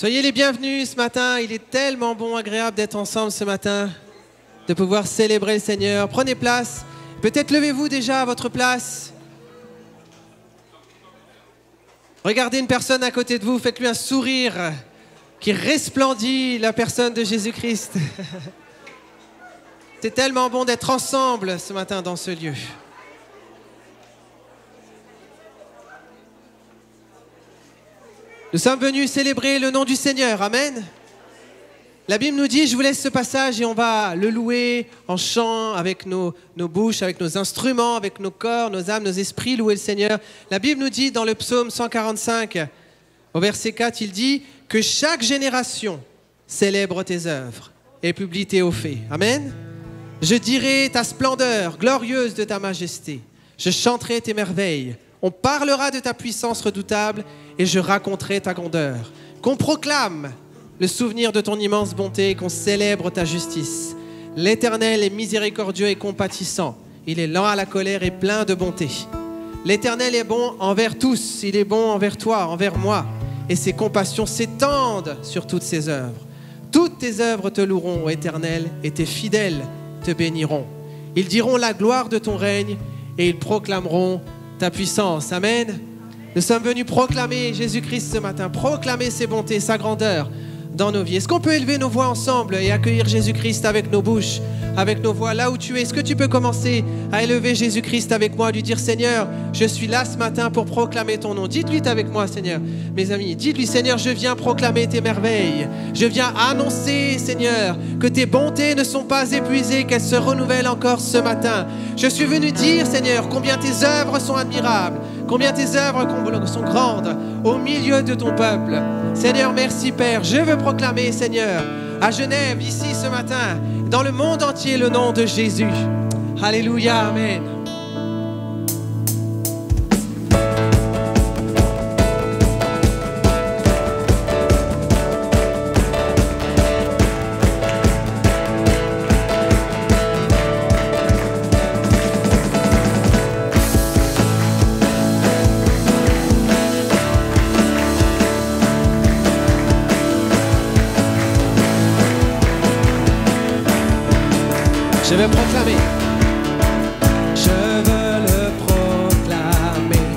Soyez les bienvenus ce matin. Il est tellement bon, agréable d'être ensemble ce matin, de pouvoir célébrer le Seigneur. Prenez place. Peut-être levez-vous déjà à votre place. Regardez une personne à côté de vous. Faites-lui un sourire qui resplendit la personne de Jésus-Christ. C'est tellement bon d'être ensemble ce matin dans ce lieu. Nous sommes venus célébrer le nom du Seigneur. Amen. La Bible nous dit, je vous laisse ce passage et on va le louer en chant avec nos bouches, avec nos instruments, avec nos corps, nos âmes, nos esprits, louer le Seigneur. La Bible nous dit dans le psaume 145, au verset 4, il dit que chaque génération célèbre tes œuvres et publie tes hauts faits. Amen. Je dirai ta splendeur glorieuse de ta majesté. Je chanterai tes merveilles. On parlera de ta puissance redoutable et je raconterai ta grandeur. Qu'on proclame le souvenir de ton immense bonté et qu'on célèbre ta justice. L'Éternel est miséricordieux et compatissant. Il est lent à la colère et plein de bonté. L'Éternel est bon envers tous. Il est bon envers toi, envers moi. Et ses compassions s'étendent sur toutes ses œuvres. Toutes tes œuvres te loueront, ô Éternel, et tes fidèles te béniront. Ils diront la gloire de ton règne et ils proclameront ta puissance. Amen. Nous sommes venus proclamer Jésus-Christ ce matin, proclamer ses bontés, sa grandeur dans nos vies. Est-ce qu'on peut élever nos voix ensemble et accueillir Jésus-Christ avec nos bouches, avec nos voix là où tu es? Est-ce que tu peux commencer à élever Jésus-Christ avec moi, lui dire Seigneur, je suis là ce matin pour proclamer ton nom. Dites-lui avec moi, Seigneur, mes amis, dites-lui Seigneur, je viens proclamer tes merveilles. Je viens annoncer, Seigneur, que tes bontés ne sont pas épuisées, qu'elles se renouvellent encore ce matin. Je suis venu dire, Seigneur, combien tes œuvres sont admirables, combien tes œuvres sont grandes au milieu de ton peuple. Seigneur, merci Père. Je veux proclamer, Seigneur, à Genève, ici ce matin, dans le monde entier, le nom de Jésus. Alléluia, Amen. Je veux proclamer. Je veux le proclamer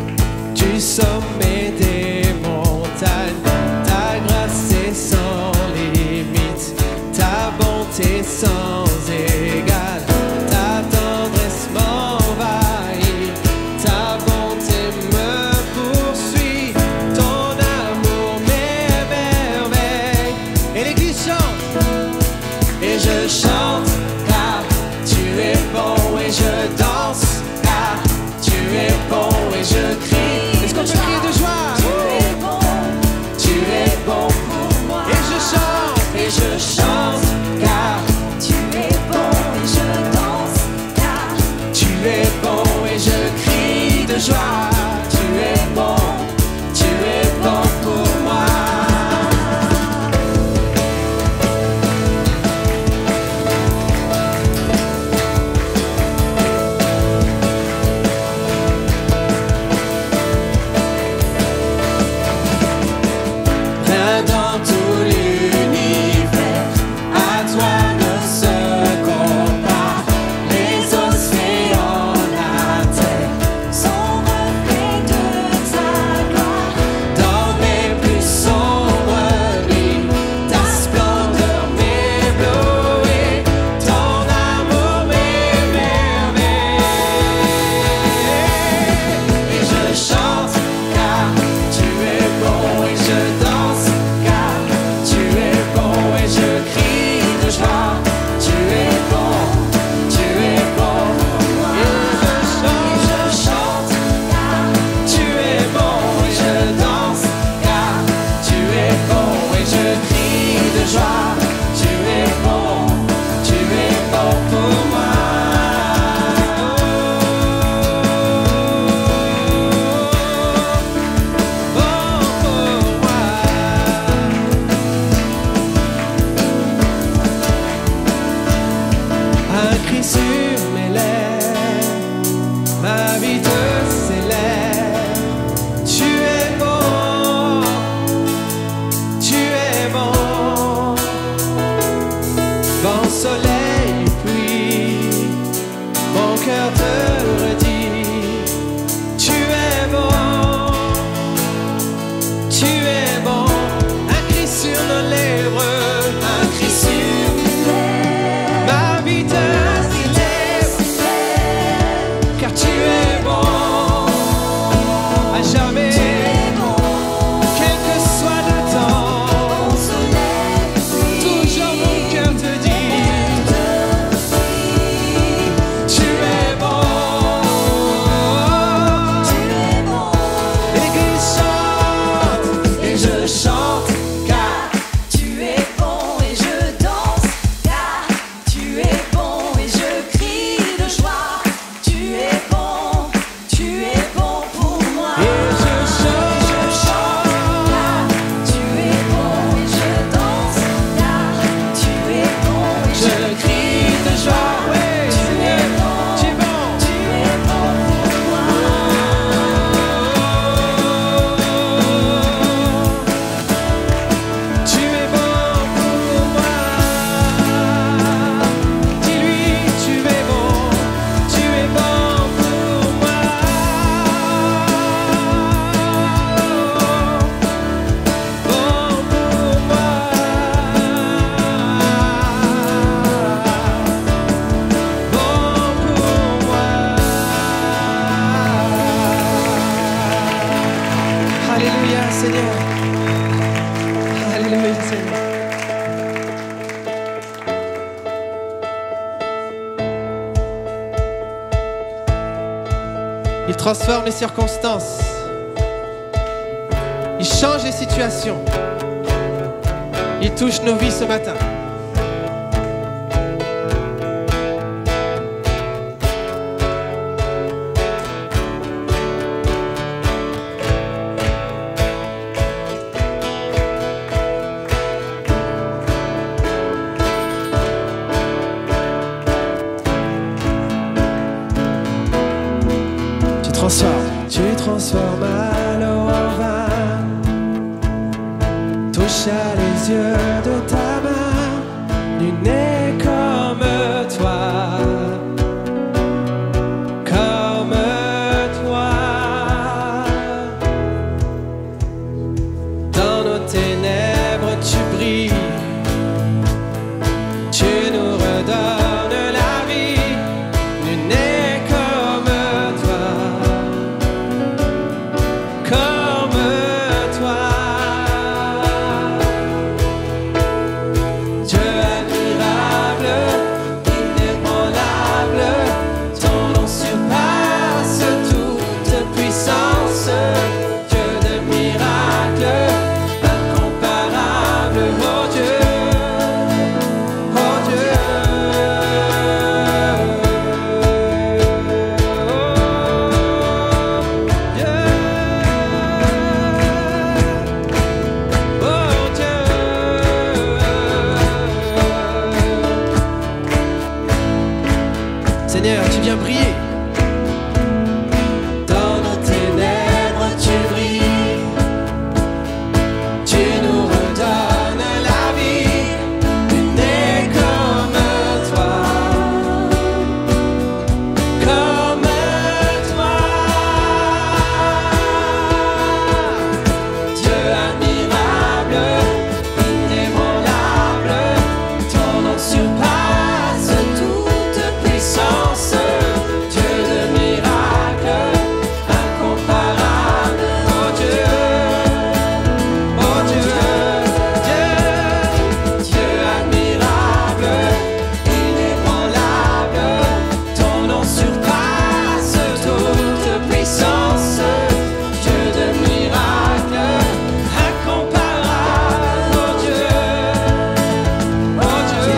du sommet des montagnes. Ta grâce est sans limite, ta bonté sans égale, ta tendresse m'envahit, ta bonté me poursuit, ton amour m'émerveille. Et l'Église chante, et je chante. Tu es bon. transforme les circonstances. Il change les situations. Il touche nos vies ce matin. Tu transformes à l'eau en vin, touche à les yeux de ta main, nul n'est comme toi, comme toi. Dans nos ténèbres tu brilles, tu nous redonnes la vie, nul n'est comme toi. Comme toi, Dieu admirable, inébranlable, ton nom surpasse toute puissance, Dieu de miracles, incomparable, oh Dieu, oh Dieu. Seigneur, tu viens briller. Dans nos ténèbres, tu brilles. Tu nous redonnes la vie. Nul n'est comme toi. Comme toi. Dieu admirable, inébranlable, ton nom surpasse toute puissance. Dieu de miracles, incomparable, oh Dieu, oh Dieu, Dieu, Dieu admirable, inébranlable, ton nom surpasse toute puissance. Dieu de miracles, incomparable, oh Dieu, oh Dieu,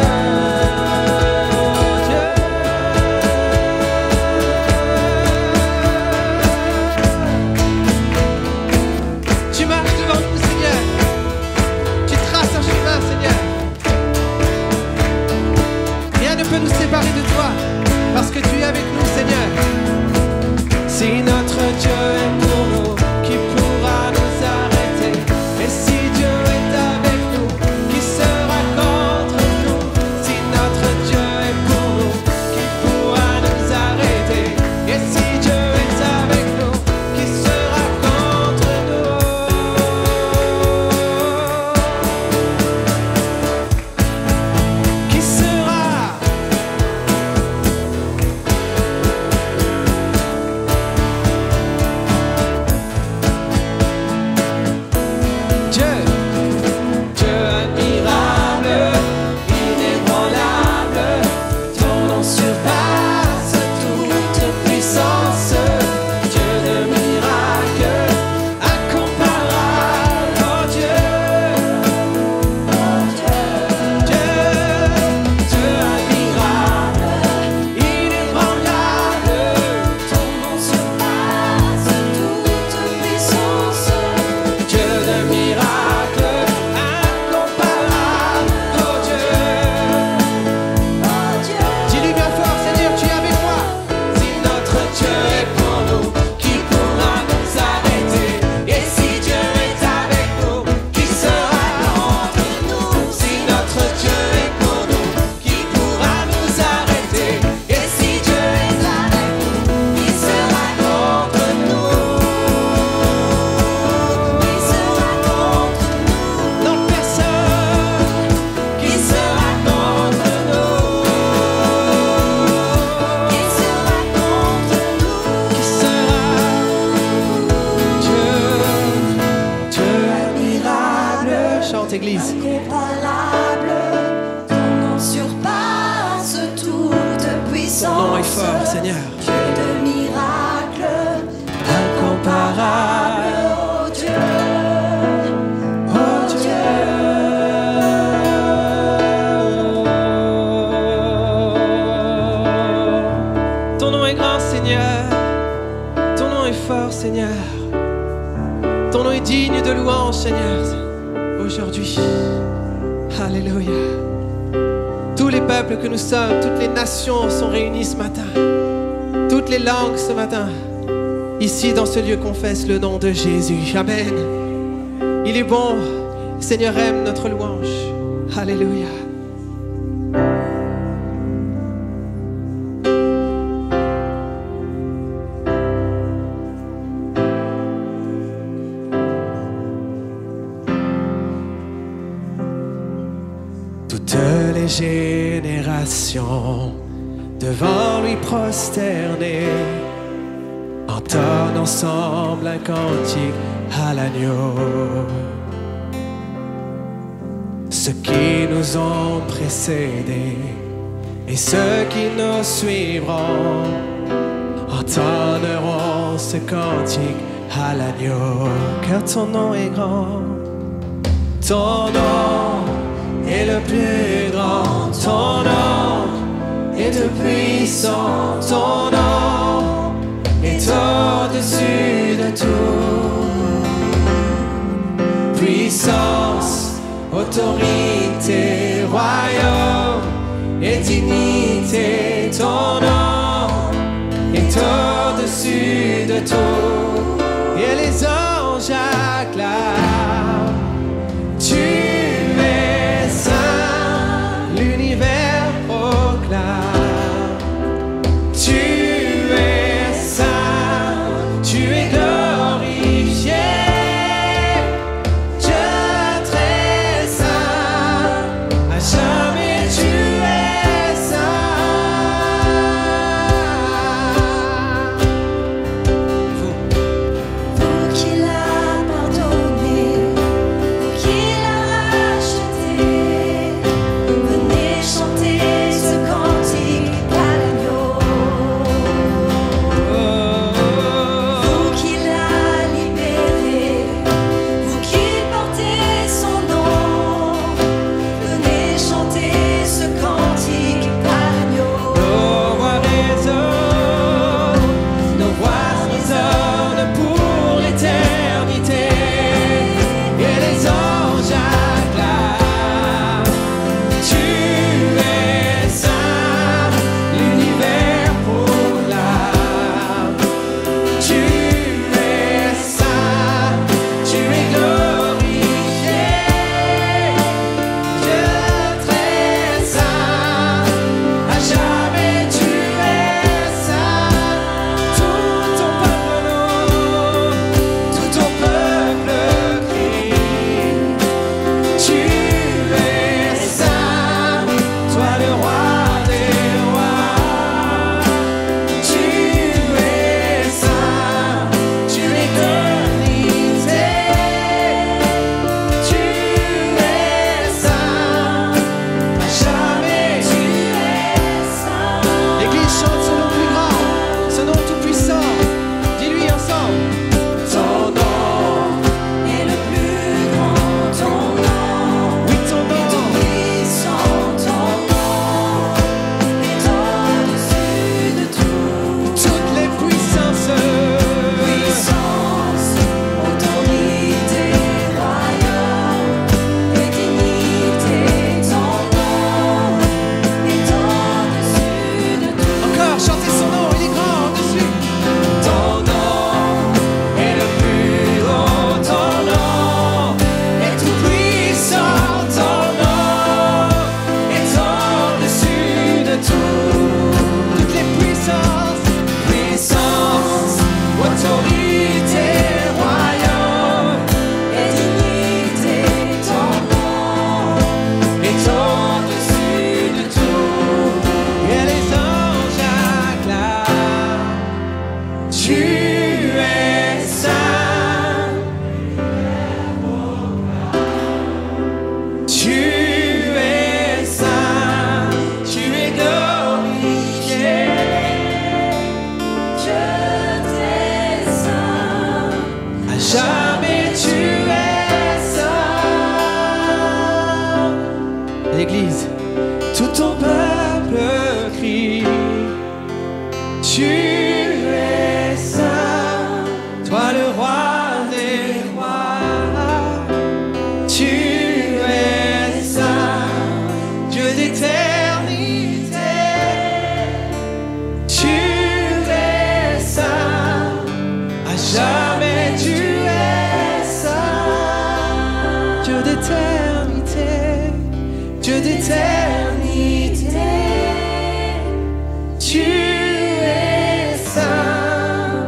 Tu marches devant nous, Seigneur. Tu traces un chemin, Seigneur. Rien ne peut nous séparer de toi, parce que tu es avec nous, Seigneur. Si notre Dieu est pour nous, qui pourra nous arrêter? Et si Dieu est avec nous, qui sera contre nous? Si notre Dieu est pour nous, qui pourra nous arrêter? Et si Dieu est avec nous, qui sera contre nous? Qui sera? Dieu, Dieu admirable, inébranlable, ton nom surpasse toute puissance. Dieu de miracles, incomparable, oh Dieu, oh Dieu, Dieu, Dieu admirable, inébranlable, ton nom surpasse toute puissance. Dieu de miracles, incomparable, oh Dieu, oh Dieu. Dis-lui bien fort, Seigneur, tu es avec moi. Si notre Dieu est pour nous, qui pourra nous arrêter? Et si Dieu est avec nous, qui sera contre nous? Si notre Dieu est pour nous, qui pourra nous arrêter? Et si Dieu est avec nous, qui sera contre nous? Qui sera contre nous? Non, personne. Qui sera contre nous? Qui sera contre nous? Qui sera? Dieu, Dieu admirable. Chante, Église. Incomparable, ton nom surpasse toute puissance. Ton nom est fort, Seigneur. Dieu de miracles, aujourd'hui. Alléluia. Tous les peuples que nous sommes, toutes les nations sont réunies ce matin. Toutes les langues ce matin. Ici, dans ce lieu, confessent le nom de Jésus. Amen. Il est bon. Le Seigneur aime notre louange. Alléluia. Toutes les générations devant lui prosterner entonnent ensemble un cantique à l'agneau. Ceux qui nous ont précédés et ceux qui nous suivront entonneront ce cantique à l'agneau. Car ton nom est grand, ton nom est le plus grand, ton nom est le puissant, ton nom est au-dessus de tout. Puissance, autorité, royaume et dignité, ton nom est au-dessus de tout. Et les anges acclament, tu es saint, l'univers proclame, tu es saint, tu es glorifié. L'Église, tout ton peuple crie, tu es saint, toi le roi des rois, tu d'éternité, Dieu d'éternité, tu es saint,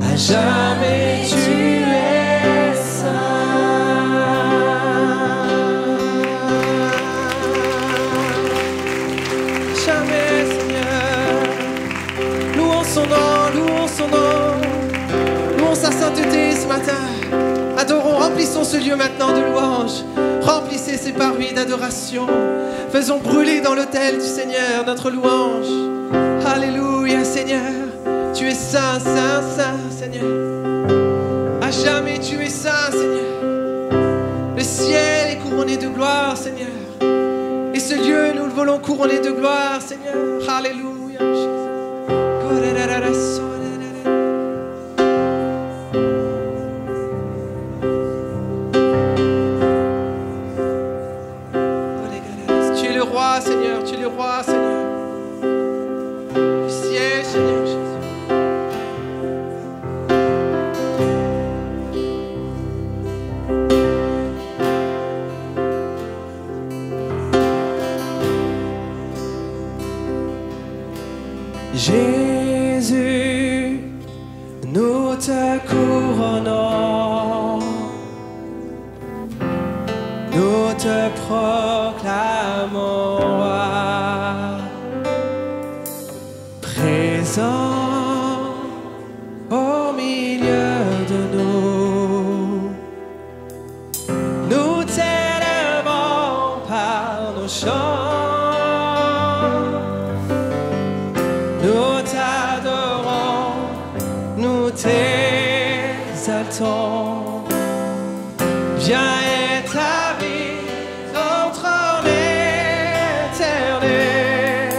à jamais tu es saint. Jamais, Seigneur, louons son nom, louons son nom, louons sa sainteté ce matin. Adorons, remplissons ce lieu maintenant de louange. Remplissez ces parvis d'adoration. Faisons brûler dans l'autel du Seigneur notre louange. Alléluia, Seigneur. Tu es saint, saint, saint, Seigneur. À jamais tu es saint, Seigneur. Le ciel est couronné de gloire, Seigneur. Et ce lieu, nous le voulons couronné de gloire, Seigneur. Alléluia, Jésus. Tu es le roi, Seigneur. Tu es le roi, Seigneur. Du ciel, Seigneur Jésus. Jésus, nous te couronnons, nous te proclamons roi, présent au milieu de nous. Nous t'élevons par nos chants. Nous t'adorons, nous t'exaltons. Viens établir ton trône éternel.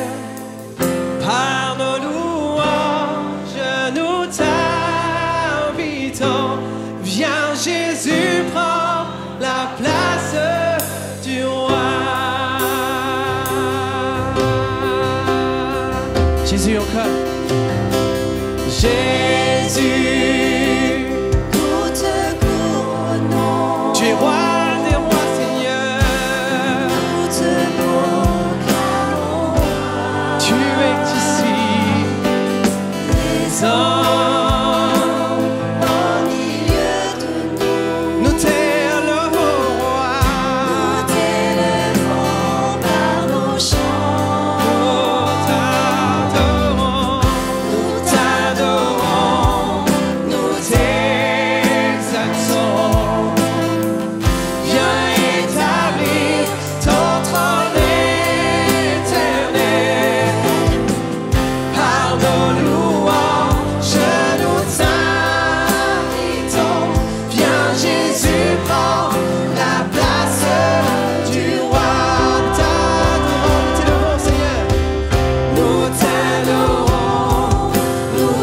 Par nos louanges, nous t'invitons. Viens Jésus, prends la place du roi. Jésus encore. Jésus, nous te couronnons. tu es roi des rois, Seigneur. Nous te proclamons roi. Tu es ici, présent Au milieu de nous. nous t'élevons, roi. Nous t'élevons par nos chants. Nous t'adorons, nous t'exaltons. Viens établir ton trône éternel. Par nos louanges, nous t'invitons. Viens Jésus, prends la place du roi. Nous t'adorons, nous t'élevons, Seigneur. Nous t'adorons, nous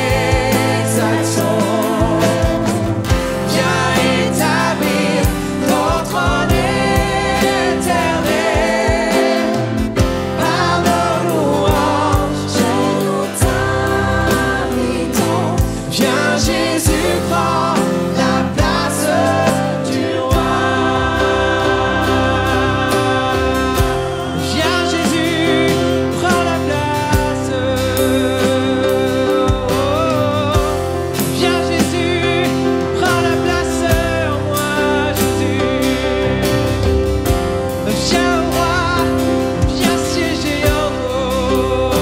t'exaltons. Viens établir ton trône éternel. Par nos louanges, Nous t'invitons. viens Jésus, prends la place du roi. Viens Jésus, prends la place. Viens Jésus, prends la place en moi, Jésus. Viens roi, viens siéger en nous.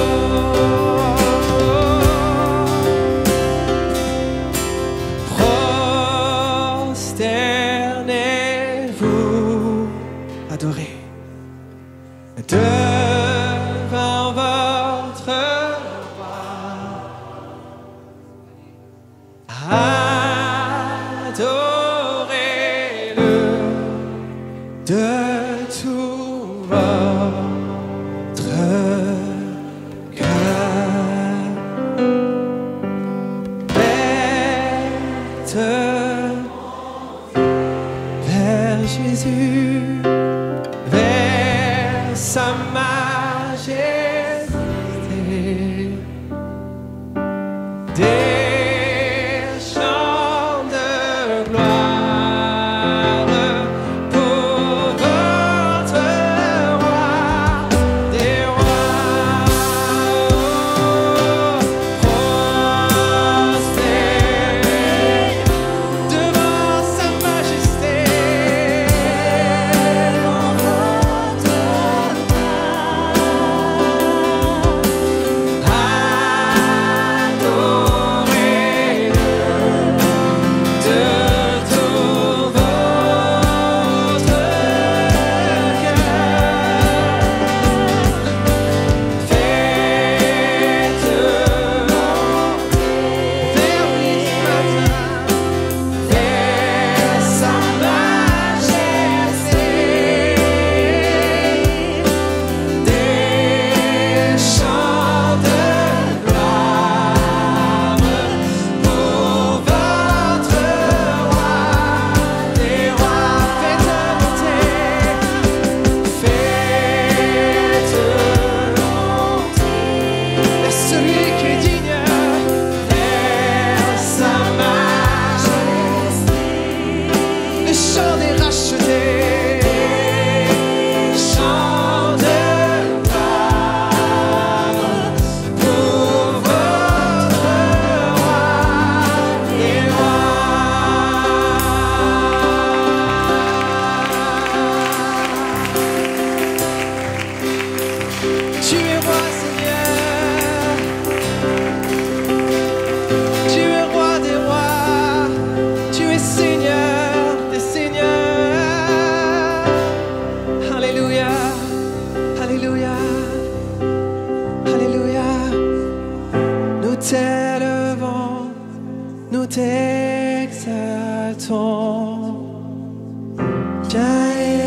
Prosternez-vous, adorez devant votre roi. Adorez-le de tout votre cœur. Faites vers Jésus, vers sa majesté. Des chants de gloire pour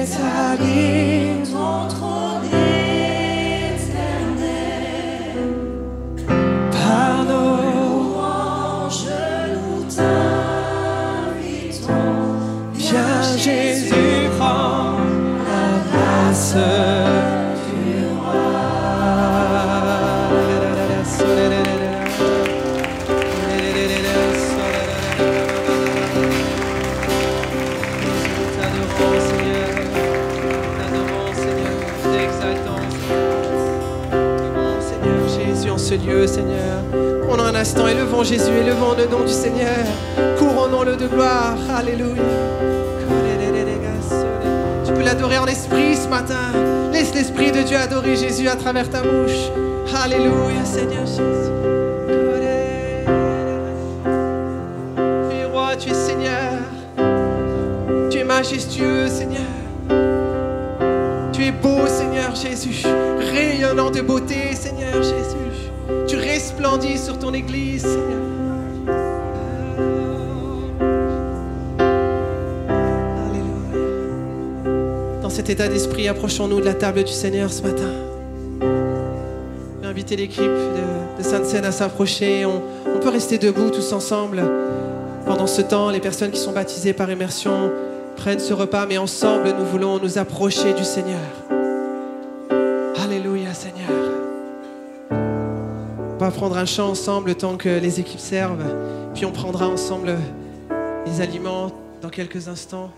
établi. ton trône éternel. Par nos Louange, nous t'invitons. viens Jésus, prends la place du roi. Nous t'adorons, Seigneur. Nous t'adorons, Seigneur. Nous t'exaltons, Seigneur. Seigneur Jésus, en ce lieu, Seigneur. Prenons un instant, élevons Jésus, élevons le nom du Seigneur. Couronnons-le de gloire. Alléluia. Tu peux l'adorer en esprit ce matin. Laisse l'Esprit de Dieu adorer Jésus à travers ta bouche. Alléluia, Seigneur Jésus. Tu es roi, tu es Seigneur. Tu es majestueux, Seigneur. Tu es beau, Seigneur Jésus. Rayonnant de beauté, Seigneur Jésus. Tu resplendis sur ton Église, Seigneur. Dans cet état d'esprit, approchons-nous de la table du Seigneur ce matin. Je vais inviter l'équipe de Sainte-Seine à s'approcher. On peut rester debout tous ensemble. Pendant ce temps, les personnes qui sont baptisées par immersion prennent ce repas, mais ensemble, nous voulons nous approcher du Seigneur. Alléluia, Seigneur. On va prendre un chant ensemble le temps que les équipes servent. Puis on prendra ensemble les aliments dans quelques instants.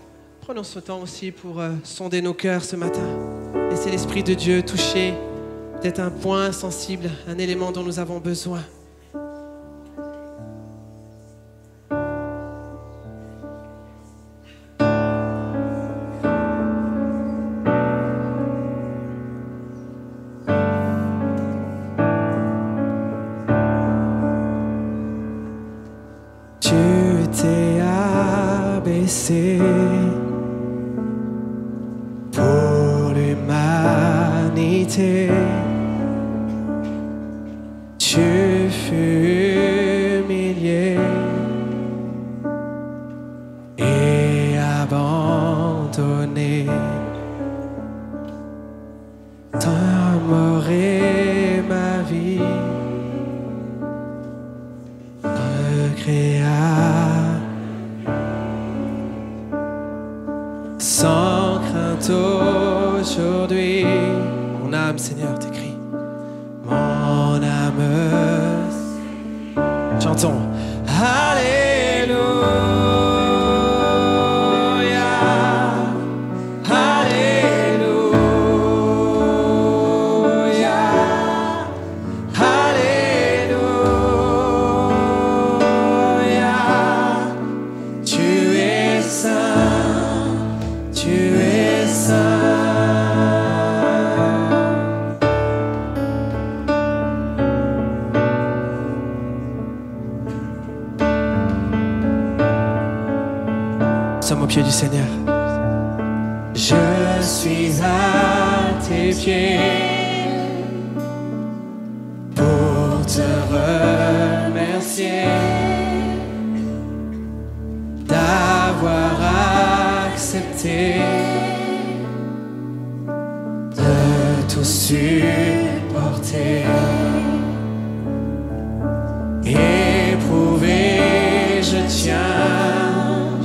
Prenons ce temps aussi pour sonder nos cœurs ce matin. Laissez l'Esprit de Dieu toucher peut-être un point sensible, un élément dont nous avons besoin. Tu t'es abaissé pour l'humanité. Tu fus humilié et abandonné. Ta mort et ma vie recréa. Sans crainte aujourd'hui, mon âme, Seigneur, t'écrit. Mon âme, chantons. Alléluia, Alléluia, Alléluia. Tu es saint, tu es saint. Nous sommes au pied du Seigneur. Je suis à tes pieds pour te remercier d'avoir accepté de tout supporter. Éprouvé, je tiens.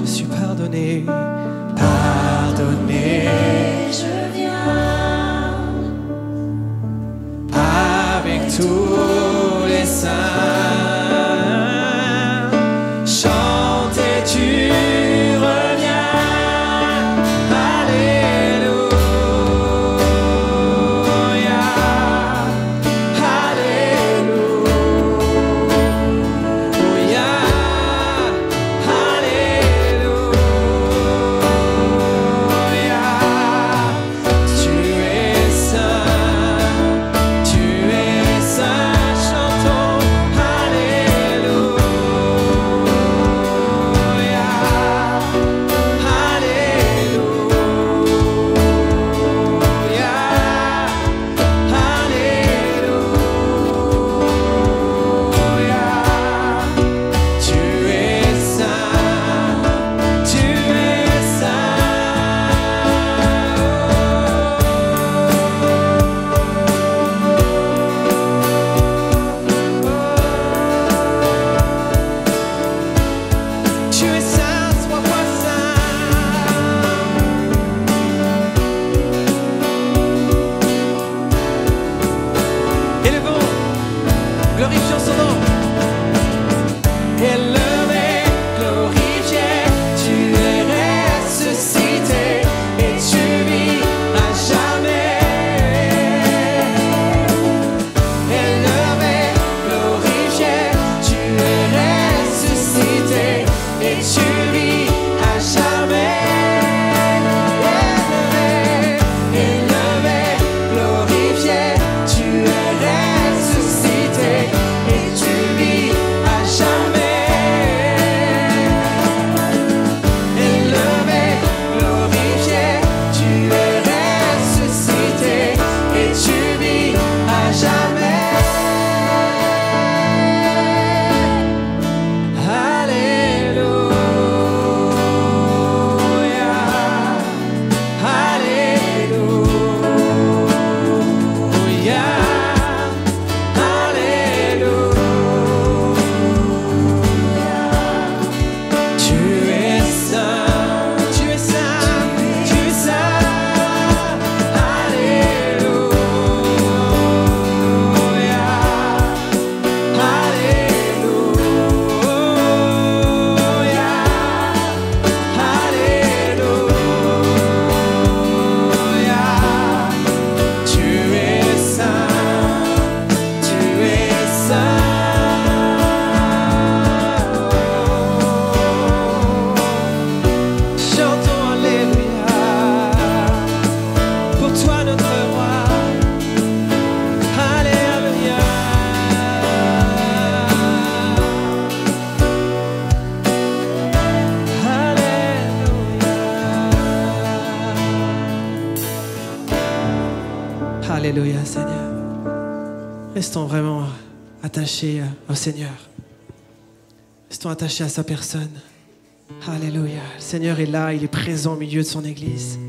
Je suis pardonné, pardonné. Je viens Avec tous les saints, chante et tu reviens. Alléluia, Alléluia. Alléluia, Seigneur. Restons vraiment attachés au Seigneur. Restons attachés à sa personne. Alléluia. Le Seigneur est là, il est présent au milieu de son Église.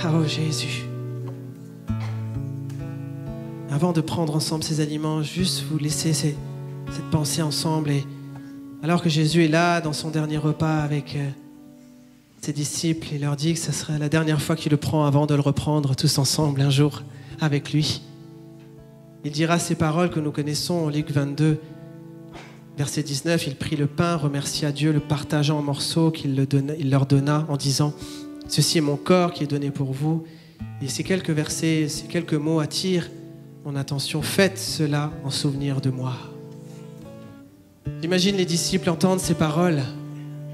Oh Jésus. Avant de prendre ensemble ces aliments, juste vous laisser cette pensée ensemble. Et alors que Jésus est là dans son dernier repas avec ses disciples, il leur dit que ce serait la dernière fois qu'il le prend avant de le reprendre tous ensemble un jour avec lui. Il dira ces paroles que nous connaissons en Luc 22, verset 19. Il prit le pain, remercia Dieu, le partagea en morceaux il leur donna en disant « Ceci est mon corps qui est donné pour vous. » Et ces quelques versets, ces quelques mots attirent mon attention. « Faites cela en souvenir de moi. » J'imagine les disciples entendre ces paroles.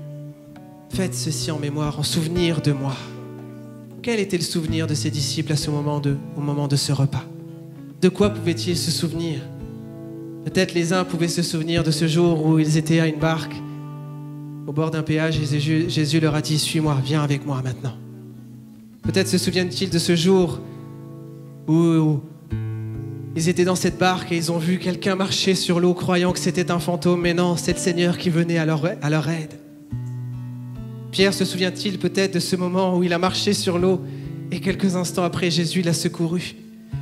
« Faites ceci en mémoire, en souvenir de moi. » Quel était le souvenir de ces disciples au moment de ce repas? De quoi pouvaient-ils se souvenir? Peut-être les uns pouvaient se souvenir de ce jour où ils étaient à une barque au bord d'un péage et Jésus leur a dit « Suis-moi, viens avec moi maintenant. » Peut-être se souviennent-ils de ce jour où ils étaient dans cette barque et ils ont vu quelqu'un marcher sur l'eau croyant que c'était un fantôme, mais non, c'est le Seigneur qui venait à leur aide. Pierre se souvient-il peut-être de ce moment où il a marché sur l'eau et quelques instants après Jésus l'a secouru.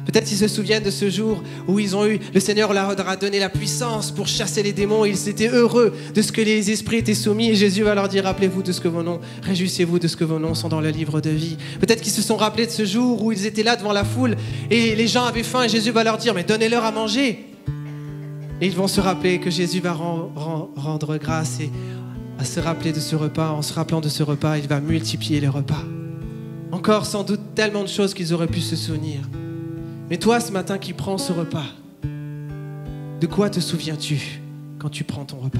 Peut-être ils se souviennent de ce jour où le Seigneur leur a donné la puissance pour chasser les démons et ils étaient heureux de ce que les esprits étaient soumis et Jésus va leur dire « Rappelez-vous de ce que vos noms, réjouissez-vous de ce que vos noms sont dans le livre de vie. » Peut-être qu'ils se sont rappelés de ce jour où ils étaient là devant la foule et les gens avaient faim et Jésus va leur dire « Mais donnez-leur à manger !» Et ils vont se rappeler que Jésus va rendre grâce et à se rappeler de ce repas. En se rappelant de ce repas, il va multiplier les repas. Encore sans doute tellement de choses qu'ils auraient pu se souvenir. Mais toi, ce matin qui prends ce repas, de quoi te souviens-tu quand tu prends ton repas?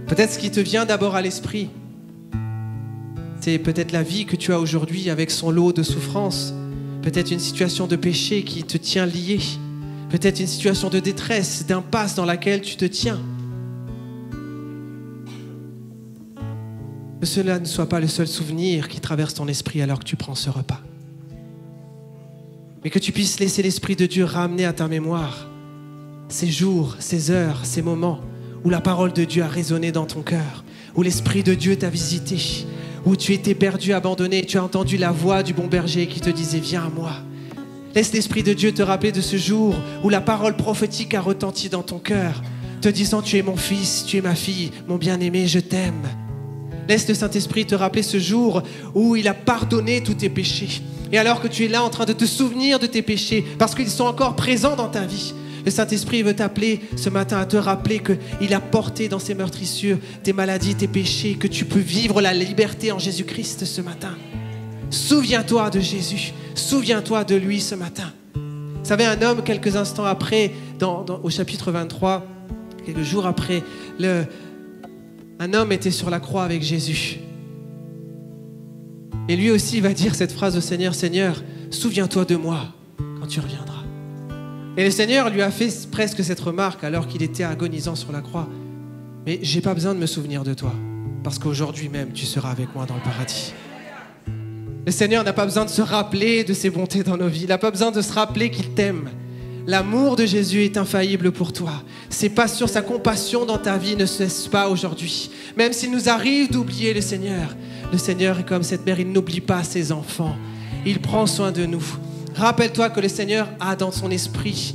Peut-être ce qui te vient d'abord à l'esprit, c'est peut-être la vie que tu as aujourd'hui avec son lot de souffrances, peut-être une situation de péché qui te tient lié, peut-être une situation de détresse, d'impasse dans laquelle tu te tiens. Que cela ne soit pas le seul souvenir qui traverse ton esprit alors que tu prends ce repas. Mais que tu puisses laisser l'Esprit de Dieu ramener à ta mémoire ces jours, ces heures, ces moments où la parole de Dieu a résonné dans ton cœur, où l'Esprit de Dieu t'a visité, où tu étais perdu, abandonné, et tu as entendu la voix du bon berger qui te disait « Viens à moi ». Laisse l'Esprit de Dieu te rappeler de ce jour où la parole prophétique a retenti dans ton cœur, te disant « Tu es mon fils, tu es ma fille, mon bien-aimé, je t'aime ». Laisse le Saint-Esprit te rappeler ce jour où il a pardonné tous tes péchés. Et alors que tu es là en train de te souvenir de tes péchés, parce qu'ils sont encore présents dans ta vie, le Saint-Esprit veut t'appeler ce matin à te rappeler qu'il a porté dans ses meurtrissures tes maladies, tes péchés, que tu peux vivre la liberté en Jésus-Christ ce matin. Souviens-toi de Jésus, souviens-toi de lui ce matin. Vous savez, un homme, quelques instants après, au chapitre 23, quelques jours après, un homme était sur la croix avec Jésus. Et lui aussi va dire cette phrase au Seigneur, « Seigneur, souviens-toi de moi quand tu reviendras. » Et le Seigneur lui a fait presque cette remarque alors qu'il était agonisant sur la croix. « Mais j'ai pas besoin de me souvenir de toi, parce qu'aujourd'hui même, tu seras avec moi dans le paradis. » Le Seigneur n'a pas besoin de se rappeler de ses bontés dans nos vies. Il n'a pas besoin de se rappeler qu'il t'aime. L'amour de Jésus est infaillible pour toi. Ses passions, sa compassion dans ta vie ne cesse pas aujourd'hui. Même s'il nous arrive d'oublier le Seigneur est comme cette mère, il n'oublie pas ses enfants. Il prend soin de nous. Rappelle-toi que le Seigneur a dans son esprit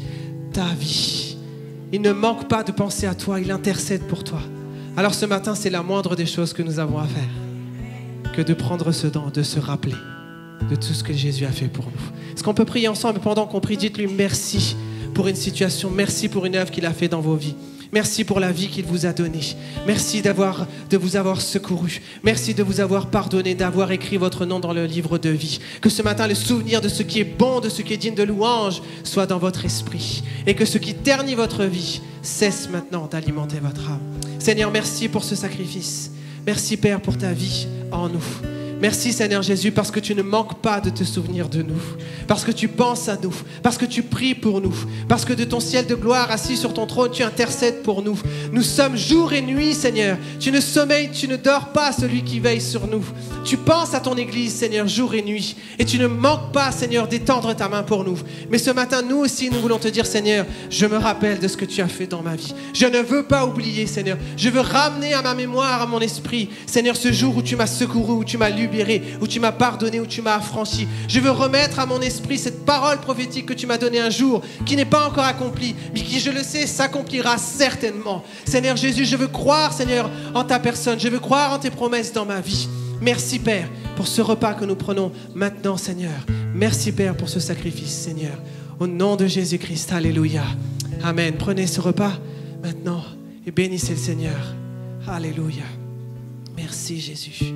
ta vie. Il ne manque pas de penser à toi, il intercède pour toi. Alors ce matin, c'est la moindre des choses que nous avons à faire, que de prendre ce temps, de se rappeler de tout ce que Jésus a fait pour nous. Est-ce qu'on peut prier ensemble? Pendant qu'on prie, dites-lui merci pour une situation, merci pour une œuvre qu'il a fait dans vos vies. Merci pour la vie qu'il vous a donnée. Merci de vous avoir secouru. Merci de vous avoir pardonné, d'avoir écrit votre nom dans le livre de vie. Que ce matin, le souvenir de ce qui est bon, de ce qui est digne de louange, soit dans votre esprit. Et que ce qui ternit votre vie cesse maintenant d'alimenter votre âme. Seigneur, merci pour ce sacrifice. Merci, Père, pour ta vie en nous. Merci Seigneur Jésus parce que tu ne manques pas de te souvenir de nous, parce que tu penses à nous, parce que tu pries pour nous, parce que de ton ciel de gloire assis sur ton trône, tu intercèdes pour nous. Nous sommes jour et nuit Seigneur. Tu ne sommeilles, tu ne dors pas, celui qui veille sur nous. Tu penses à ton Église Seigneur jour et nuit et tu ne manques pas Seigneur d'étendre ta main pour nous. Mais ce matin nous aussi nous voulons te dire Seigneur, je me rappelle de ce que tu as fait dans ma vie. Je ne veux pas oublier Seigneur. Je veux ramener à ma mémoire, à mon esprit Seigneur ce jour où tu m'as secouru, où tu m'as libéré, où tu m'as pardonné, où tu m'as affranchi. Je veux remettre à mon esprit cette parole prophétique que tu m'as donnée un jour, qui n'est pas encore accomplie, mais qui, je le sais, s'accomplira certainement. Seigneur Jésus, je veux croire, Seigneur, en ta personne. Je veux croire en tes promesses dans ma vie. Merci, Père, pour ce repas que nous prenons maintenant, Seigneur. Merci, Père, pour ce sacrifice, Seigneur. Au nom de Jésus-Christ, alléluia. Amen. Prenez ce repas maintenant et bénissez le Seigneur. Alléluia. Merci, Jésus.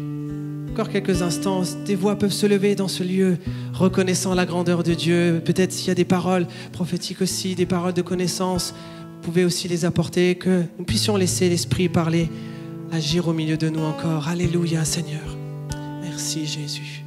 Encore quelques instants, des voix peuvent se lever dans ce lieu, reconnaissant la grandeur de Dieu. Peut-être s'il y a des paroles prophétiques aussi, des paroles de connaissance, vous pouvez aussi les apporter, que nous puissions laisser l'Esprit parler, agir au milieu de nous encore. Alléluia, Seigneur. Merci, Jésus.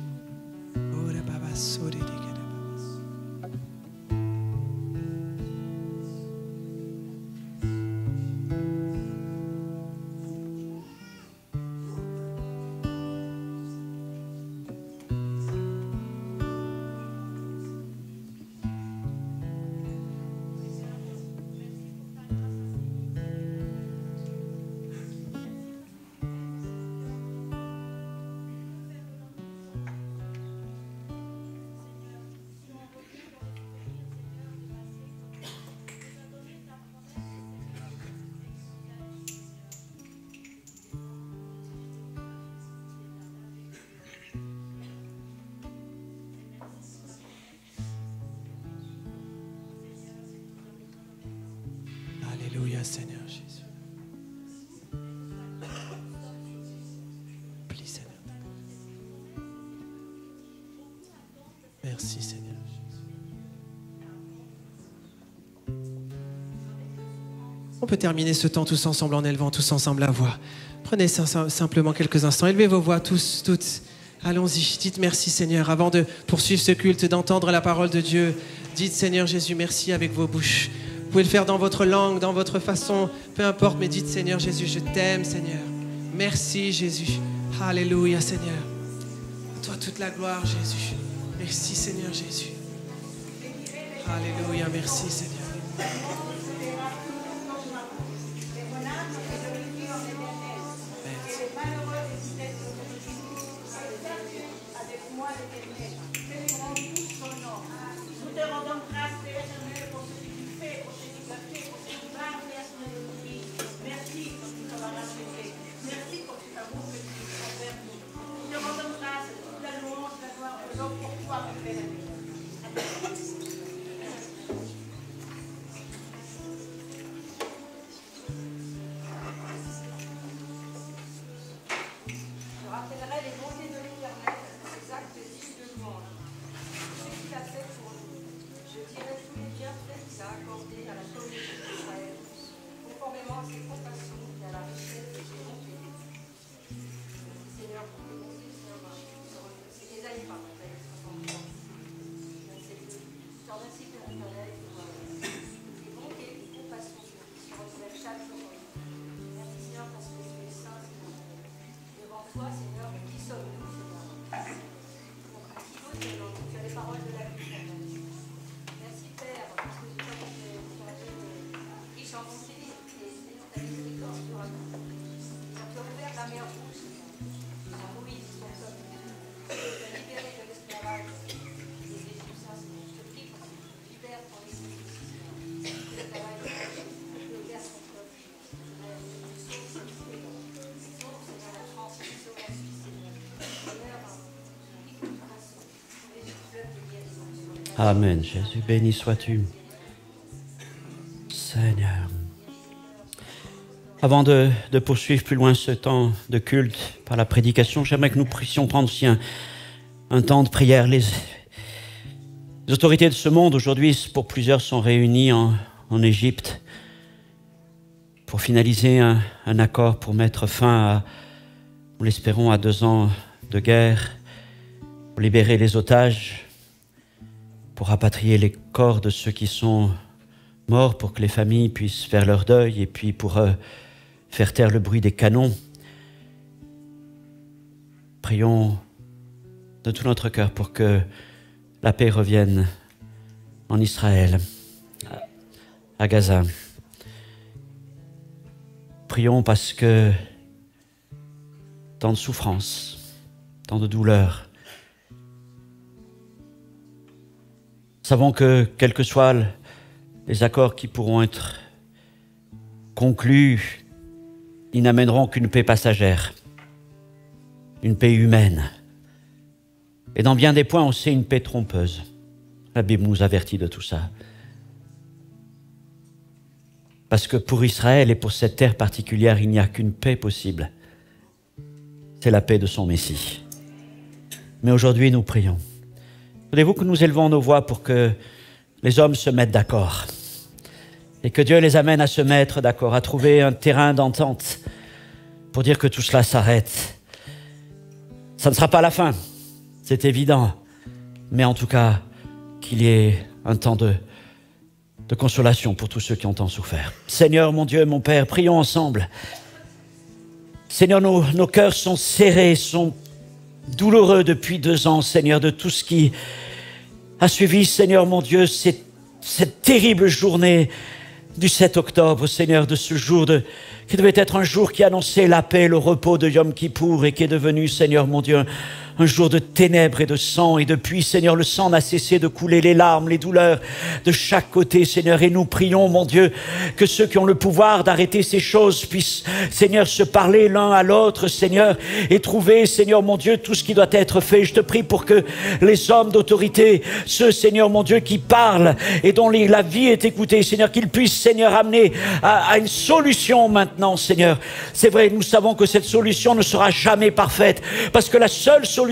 Alléluia, Seigneur Jésus. Plie, Seigneur. Merci, Seigneur Jésus. On peut terminer ce temps tous ensemble en élevant tous ensemble la voix. Prenez simplement quelques instants. Élevez vos voix tous, toutes. Allons-y. Dites merci, Seigneur. Avant de poursuivre ce culte, d'entendre la parole de Dieu, dites, Seigneur Jésus, merci avec vos bouches. Vous pouvez le faire dans votre langue, dans votre façon, peu importe, mais dites, Seigneur Jésus, je t'aime, Seigneur. Merci, Jésus. Alléluia, Seigneur. À toi toute la gloire, Jésus. Merci, Seigneur Jésus. Alléluia, merci, Seigneur. Amen. Jésus, béni sois-tu. Seigneur. Avant de poursuivre plus loin ce temps de culte par la prédication, j'aimerais que nous puissions prendre aussi un temps de prière. Les autorités de ce monde aujourd'hui, pour plusieurs, sont réunies en Égypte pour finaliser un accord pour mettre fin à, nous l'espérons, à 2 ans de guerre, pour libérer les otages, pour rapatrier les corps de ceux qui sont morts, pour que les familles puissent faire leur deuil, et puis pour faire taire le bruit des canons. Prions de tout notre cœur pour que la paix revienne en Israël, à Gaza. Prions parce que tant de souffrance, tant de douleur. Savons que, quels que soient les accords qui pourront être conclus, ils n'amèneront qu'une paix passagère, une paix humaine. Et dans bien des points, on sait une paix trompeuse. La Bible nous avertit de tout ça. Parce que pour Israël et pour cette terre particulière, il n'y a qu'une paix possible. C'est la paix de son Messie. Mais aujourd'hui, nous prions. Voulez-vous que nous élevons nos voix pour que les hommes se mettent d'accord et que Dieu les amène à se mettre d'accord, à trouver un terrain d'entente pour dire que tout cela s'arrête. Ça ne sera pas la fin, c'est évident, mais en tout cas, qu'il y ait un temps de consolation pour tous ceux qui ont tant souffert. Seigneur, mon Dieu, mon Père, prions ensemble. Seigneur, nos cœurs sont serrés, sont douloureux depuis 2 ans, Seigneur, de tout ce qui a suivi, Seigneur, mon Dieu, cette terrible journée du 7 octobre, Seigneur, de ce jour qui devait être un jour qui annonçait la paix, le repos de Yom Kippour et qui est devenu, Seigneur, mon Dieu, un jour de ténèbres et de sang. Et depuis, Seigneur, le sang n'a cessé de couler, les larmes, les douleurs de chaque côté, Seigneur. Et nous prions, mon Dieu, que ceux qui ont le pouvoir d'arrêter ces choses puissent, Seigneur, se parler l'un à l'autre, Seigneur, et trouver, Seigneur, mon Dieu, tout ce qui doit être fait. Je te prie pour que les hommes d'autorité, ceux, Seigneur, mon Dieu, qui parlent et dont la vie est écoutée, Seigneur, qu'ils puissent, Seigneur, amener à une solution maintenant, Seigneur. C'est vrai, nous savons que cette solution ne sera jamais parfaite, parce que la seule solution,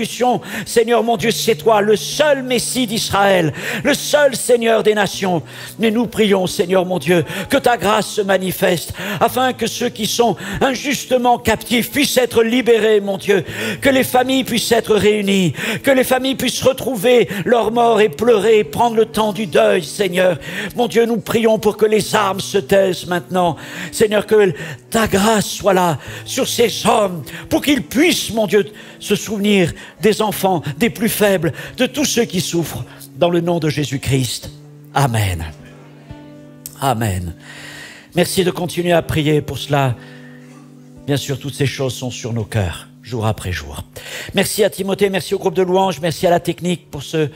Seigneur mon Dieu, c'est toi, le seul Messie d'Israël, le seul Seigneur des nations. Mais nous prions, Seigneur mon Dieu, que ta grâce se manifeste, afin que ceux qui sont injustement captifs puissent être libérés, mon Dieu, que les familles puissent être réunies, que les familles puissent retrouver leurs morts et pleurer, prendre le temps du deuil, Seigneur. Mon Dieu, nous prions pour que les armes se taisent maintenant. Seigneur, que ta grâce soit là sur ces hommes, pour qu'ils puissent, mon Dieu, se souvenir des enfants, des plus faibles, de tous ceux qui souffrent, dans le nom de Jésus-Christ. Amen. Amen. Merci de continuer à prier pour cela. Bien sûr, toutes ces choses sont sur nos cœurs, jour après jour. Merci à Timothée, merci au groupe de louanges, merci à la technique pour ce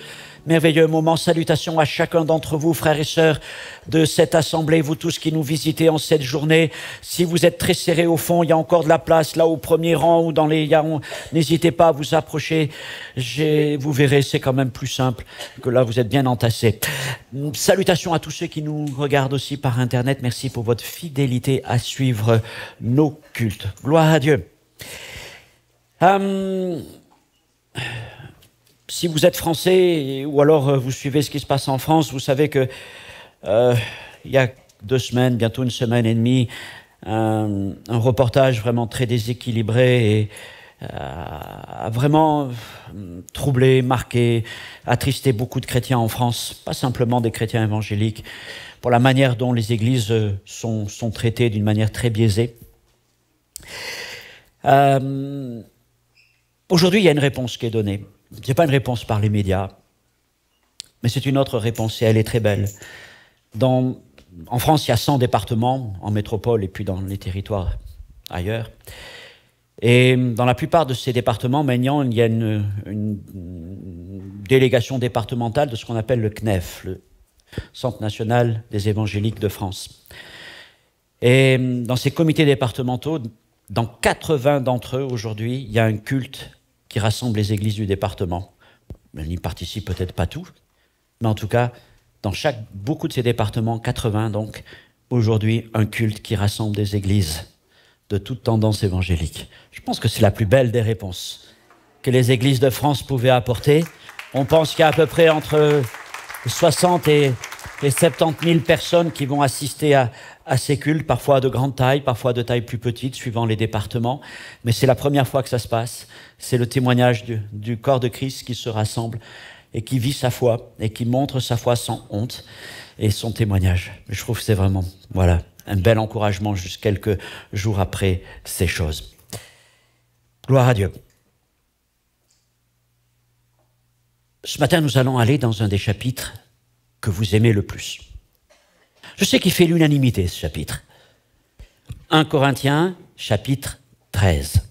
merveilleux moment. Salutations à chacun d'entre vous, frères et sœurs de cette assemblée, vous tous qui nous visitez en cette journée. Si vous êtes très serrés au fond, il y a encore de la place là au premier rang ou dans les... N'hésitez pas à vous approcher. Vous verrez, c'est quand même plus simple que là, vous êtes bien entassés. Salutations à tous ceux qui nous regardent aussi par Internet. Merci pour votre fidélité à suivre nos cultes. Gloire à Dieu. Si vous êtes français ou alors vous suivez ce qui se passe en France, vous savez que il y a 2 semaines, bientôt 1 semaine et demie, un reportage vraiment très déséquilibré et a vraiment troublé, marqué, attristé beaucoup de chrétiens en France, pas simplement des chrétiens évangéliques, pour la manière dont les églises sont traitées d'une manière très biaisée. Aujourd'hui, il y a une réponse qui est donnée. Ce n'est pas une réponse par les médias, mais c'est une autre réponse et elle est très belle. En France, il y a 100 départements, en métropole et puis dans les territoires ailleurs. Et dans la plupart de ces départements, maintenant, il y a une délégation départementale de ce qu'on appelle le CNEF, le Centre national des évangéliques de France. Et dans ces comités départementaux, dans 80 d'entre eux aujourd'hui, il y a un culte qui rassemble les églises du département. On n'y participe peut-être pas tous, mais en tout cas, dans beaucoup de ces départements, 80 donc, aujourd'hui, un culte qui rassemble des églises de toute tendance évangélique. Je pense que c'est la plus belle des réponses que les églises de France pouvaient apporter. On pense qu'il y a à peu près entre 60 et les 70 000 personnes qui vont assister à ces cultes, parfois de grande taille, parfois de taille plus petite, suivant les départements. Mais c'est la première fois que ça se passe. C'est le témoignage du corps de Christ qui se rassemble et qui vit sa foi et qui montre sa foi sans honte et son témoignage. Je trouve que c'est vraiment, voilà, un bel encouragement juste quelques jours après ces choses. Gloire à Dieu. Ce matin, nous allons aller dans un des chapitres que vous aimez le plus. Je sais qu'il fait l'unanimité, ce chapitre. 1 Corinthiens, chapitre 13.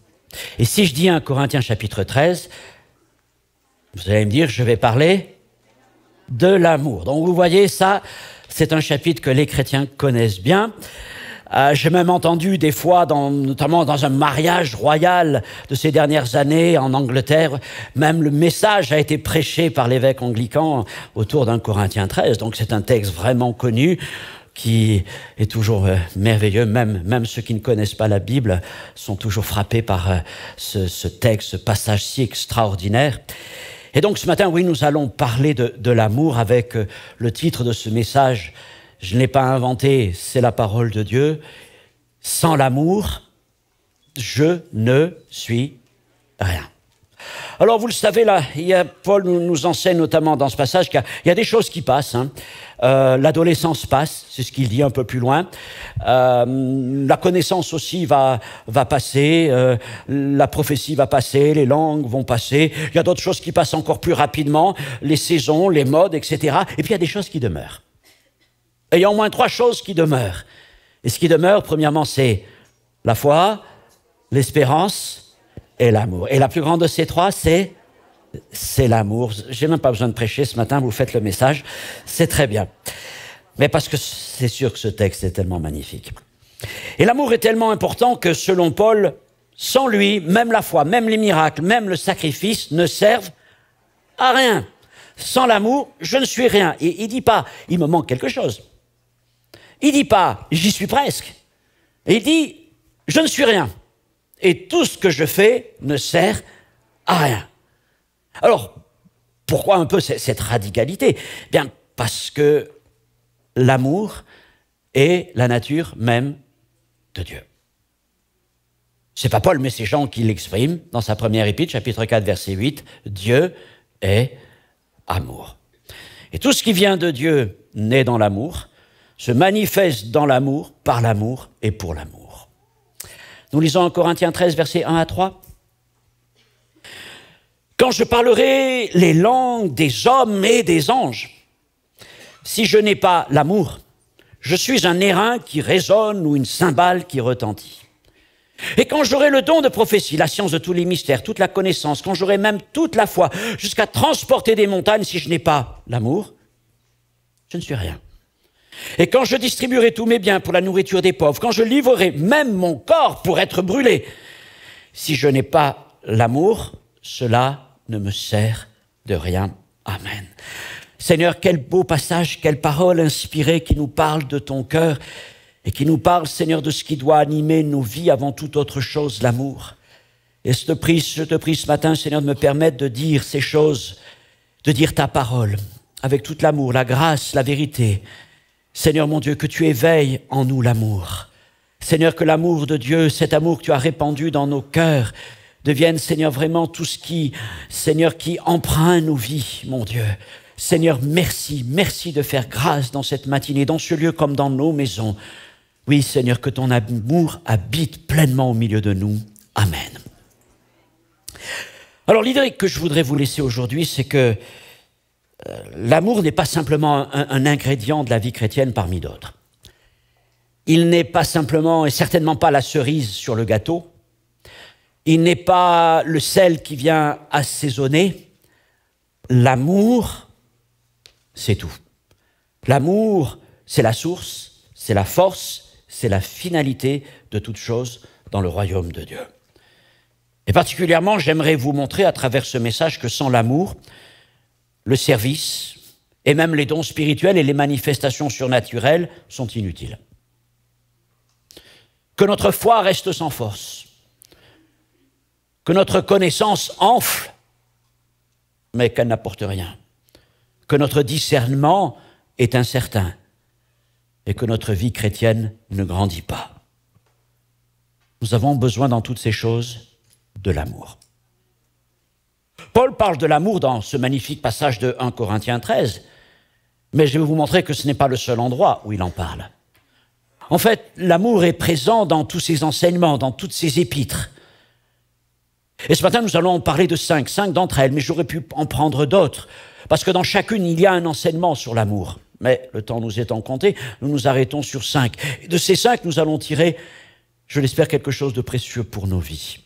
Et si je dis 1 Corinthiens, chapitre 13, vous allez me dire, je vais parler de l'amour. Donc vous voyez, ça, c'est un chapitre que les chrétiens connaissent bien. J'ai même entendu des fois, notamment dans un mariage royal de ces dernières années en Angleterre, même le message a été prêché par l'évêque anglican autour d'un Corinthiens 13. Donc c'est un texte vraiment connu qui est toujours merveilleux. Même ceux qui ne connaissent pas la Bible sont toujours frappés par ce texte, ce passage si extraordinaire. Et donc ce matin, oui, nous allons parler de l'amour avec le titre de ce message. Je ne l'ai pas inventé, c'est la parole de Dieu. Sans l'amour, je ne suis rien. Alors, vous le savez, là, Paul nous enseigne notamment dans ce passage qu'il y a des choses qui passent. L'adolescence passe, c'est ce qu'il dit un peu plus loin. La connaissance aussi va passer, la prophétie va passer, les langues vont passer. Il y a d'autres choses qui passent encore plus rapidement, les saisons, les modes, etc. Et puis, il y a des choses qui demeurent. Et il y a au moins 3 choses qui demeurent. Et ce qui demeure, premièrement, c'est la foi, l'espérance et l'amour. Et la plus grande de ces 3, c'est l'amour. Je n'ai même pas besoin de prêcher ce matin, vous faites le message, c'est très bien. Mais parce que c'est sûr que ce texte est tellement magnifique. Et l'amour est tellement important que, selon Paul, sans lui, même la foi, même les miracles, même le sacrifice ne servent à rien. Sans l'amour, je ne suis rien. Et il ne dit pas, il me manque quelque chose. Il ne dit pas, j'y suis presque. Et il dit, je ne suis rien. Et tout ce que je fais ne sert à rien. Alors, pourquoi un peu cette radicalité ? Bien, parce que l'amour est la nature même de Dieu. Ce n'est pas Paul, mais c'est Jean qui l'exprime dans sa première épître, chapitre 4, verset 8. Dieu est amour. Et tout ce qui vient de Dieu naît dans l'amour, se manifeste dans l'amour, par l'amour et pour l'amour. Nous lisons en Corinthiens 13, versets 1 à 3. « Quand je parlerai les langues des hommes et des anges, si je n'ai pas l'amour, je suis un airain qui résonne ou une cymbale qui retentit. Et quand j'aurai le don de prophétie, la science de tous les mystères, toute la connaissance, quand j'aurai même toute la foi, jusqu'à transporter des montagnes, si je n'ai pas l'amour, je ne suis rien. Et quand je distribuerai tous mes biens pour la nourriture des pauvres, quand je livrerai même mon corps pour être brûlé, si je n'ai pas l'amour, cela ne me sert de rien. Amen. » Seigneur, quel beau passage, quelle parole inspirée qui nous parle de ton cœur et qui nous parle, Seigneur, de ce qui doit animer nos vies avant toute autre chose, l'amour. Et je te prie ce matin, Seigneur, de me permettre de dire ces choses, de dire ta parole, avec tout l'amour, la grâce, la vérité. Seigneur mon Dieu, que tu éveilles en nous l'amour. Seigneur, que l'amour de Dieu, cet amour que tu as répandu dans nos cœurs, devienne, Seigneur, vraiment tout ce qui, Seigneur, qui empreint nos vies, mon Dieu. Seigneur, merci de faire grâce dans cette matinée, dans ce lieu comme dans nos maisons. Oui, Seigneur, que ton amour habite pleinement au milieu de nous. Amen. Alors, l'idée que je voudrais vous laisser aujourd'hui, c'est que l'amour n'est pas simplement un ingrédient de la vie chrétienne parmi d'autres. Il n'est pas simplement et certainement pas la cerise sur le gâteau. Il n'est pas le sel qui vient assaisonner. L'amour, c'est tout. L'amour, c'est la source, c'est la force, c'est la finalité de toute chose dans le royaume de Dieu. Et particulièrement, j'aimerais vous montrer à travers ce message que sans l'amour, le service et même les dons spirituels et les manifestations surnaturelles sont inutiles. Que notre foi reste sans force, que notre connaissance enfle, mais qu'elle n'apporte rien, que notre discernement est incertain et que notre vie chrétienne ne grandit pas. Nous avons besoin dans toutes ces choses de l'amour. Paul parle de l'amour dans ce magnifique passage de 1 Corinthiens 13, mais je vais vous montrer que ce n'est pas le seul endroit où il en parle. En fait, l'amour est présent dans tous ses enseignements, dans toutes ses épîtres. Et ce matin, nous allons en parler de cinq d'entre elles, mais j'aurais pu en prendre d'autres, parce que dans chacune, il y a un enseignement sur l'amour. Mais le temps nous étant compté, nous nous arrêtons sur 5. Et de ces 5, nous allons tirer, je l'espère, quelque chose de précieux pour nos vies.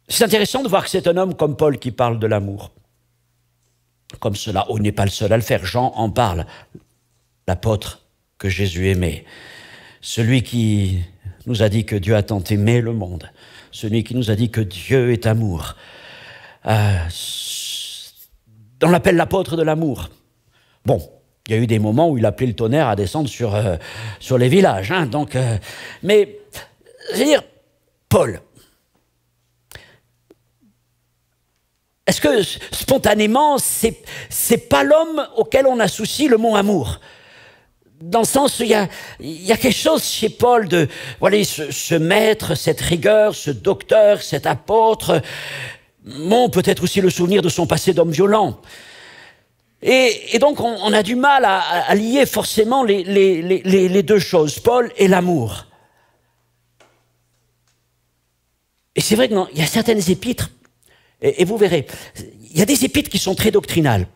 C'est intéressant de voir que c'est un homme comme Paul qui parle de l'amour. Comme cela, on n'est pas le seul à le faire. Jean en parle, l'apôtre que Jésus aimait. Celui qui nous a dit que Dieu a tant aimé le monde. Celui qui nous a dit que Dieu est amour. On l'appelle l'apôtre de l'amour. Bon, il y a eu des moments où il appelait le tonnerre à descendre sur les villages. Mais, c'est-à-dire, Paul, est-ce que spontanément, c'est pas l'homme auquel on associe le mot amour? Dans le sens où il y a quelque chose chez Paul de, voilà, ce maître, cette rigueur, ce docteur, cet apôtre, bon, peut-être aussi le souvenir de son passé d'homme violent. Et donc, on a du mal à lier forcément les deux choses, Paul et l'amour. Et c'est vrai qu'il y a certaines épîtres, et vous verrez, il y a des épîtres qui sont très doctrinales.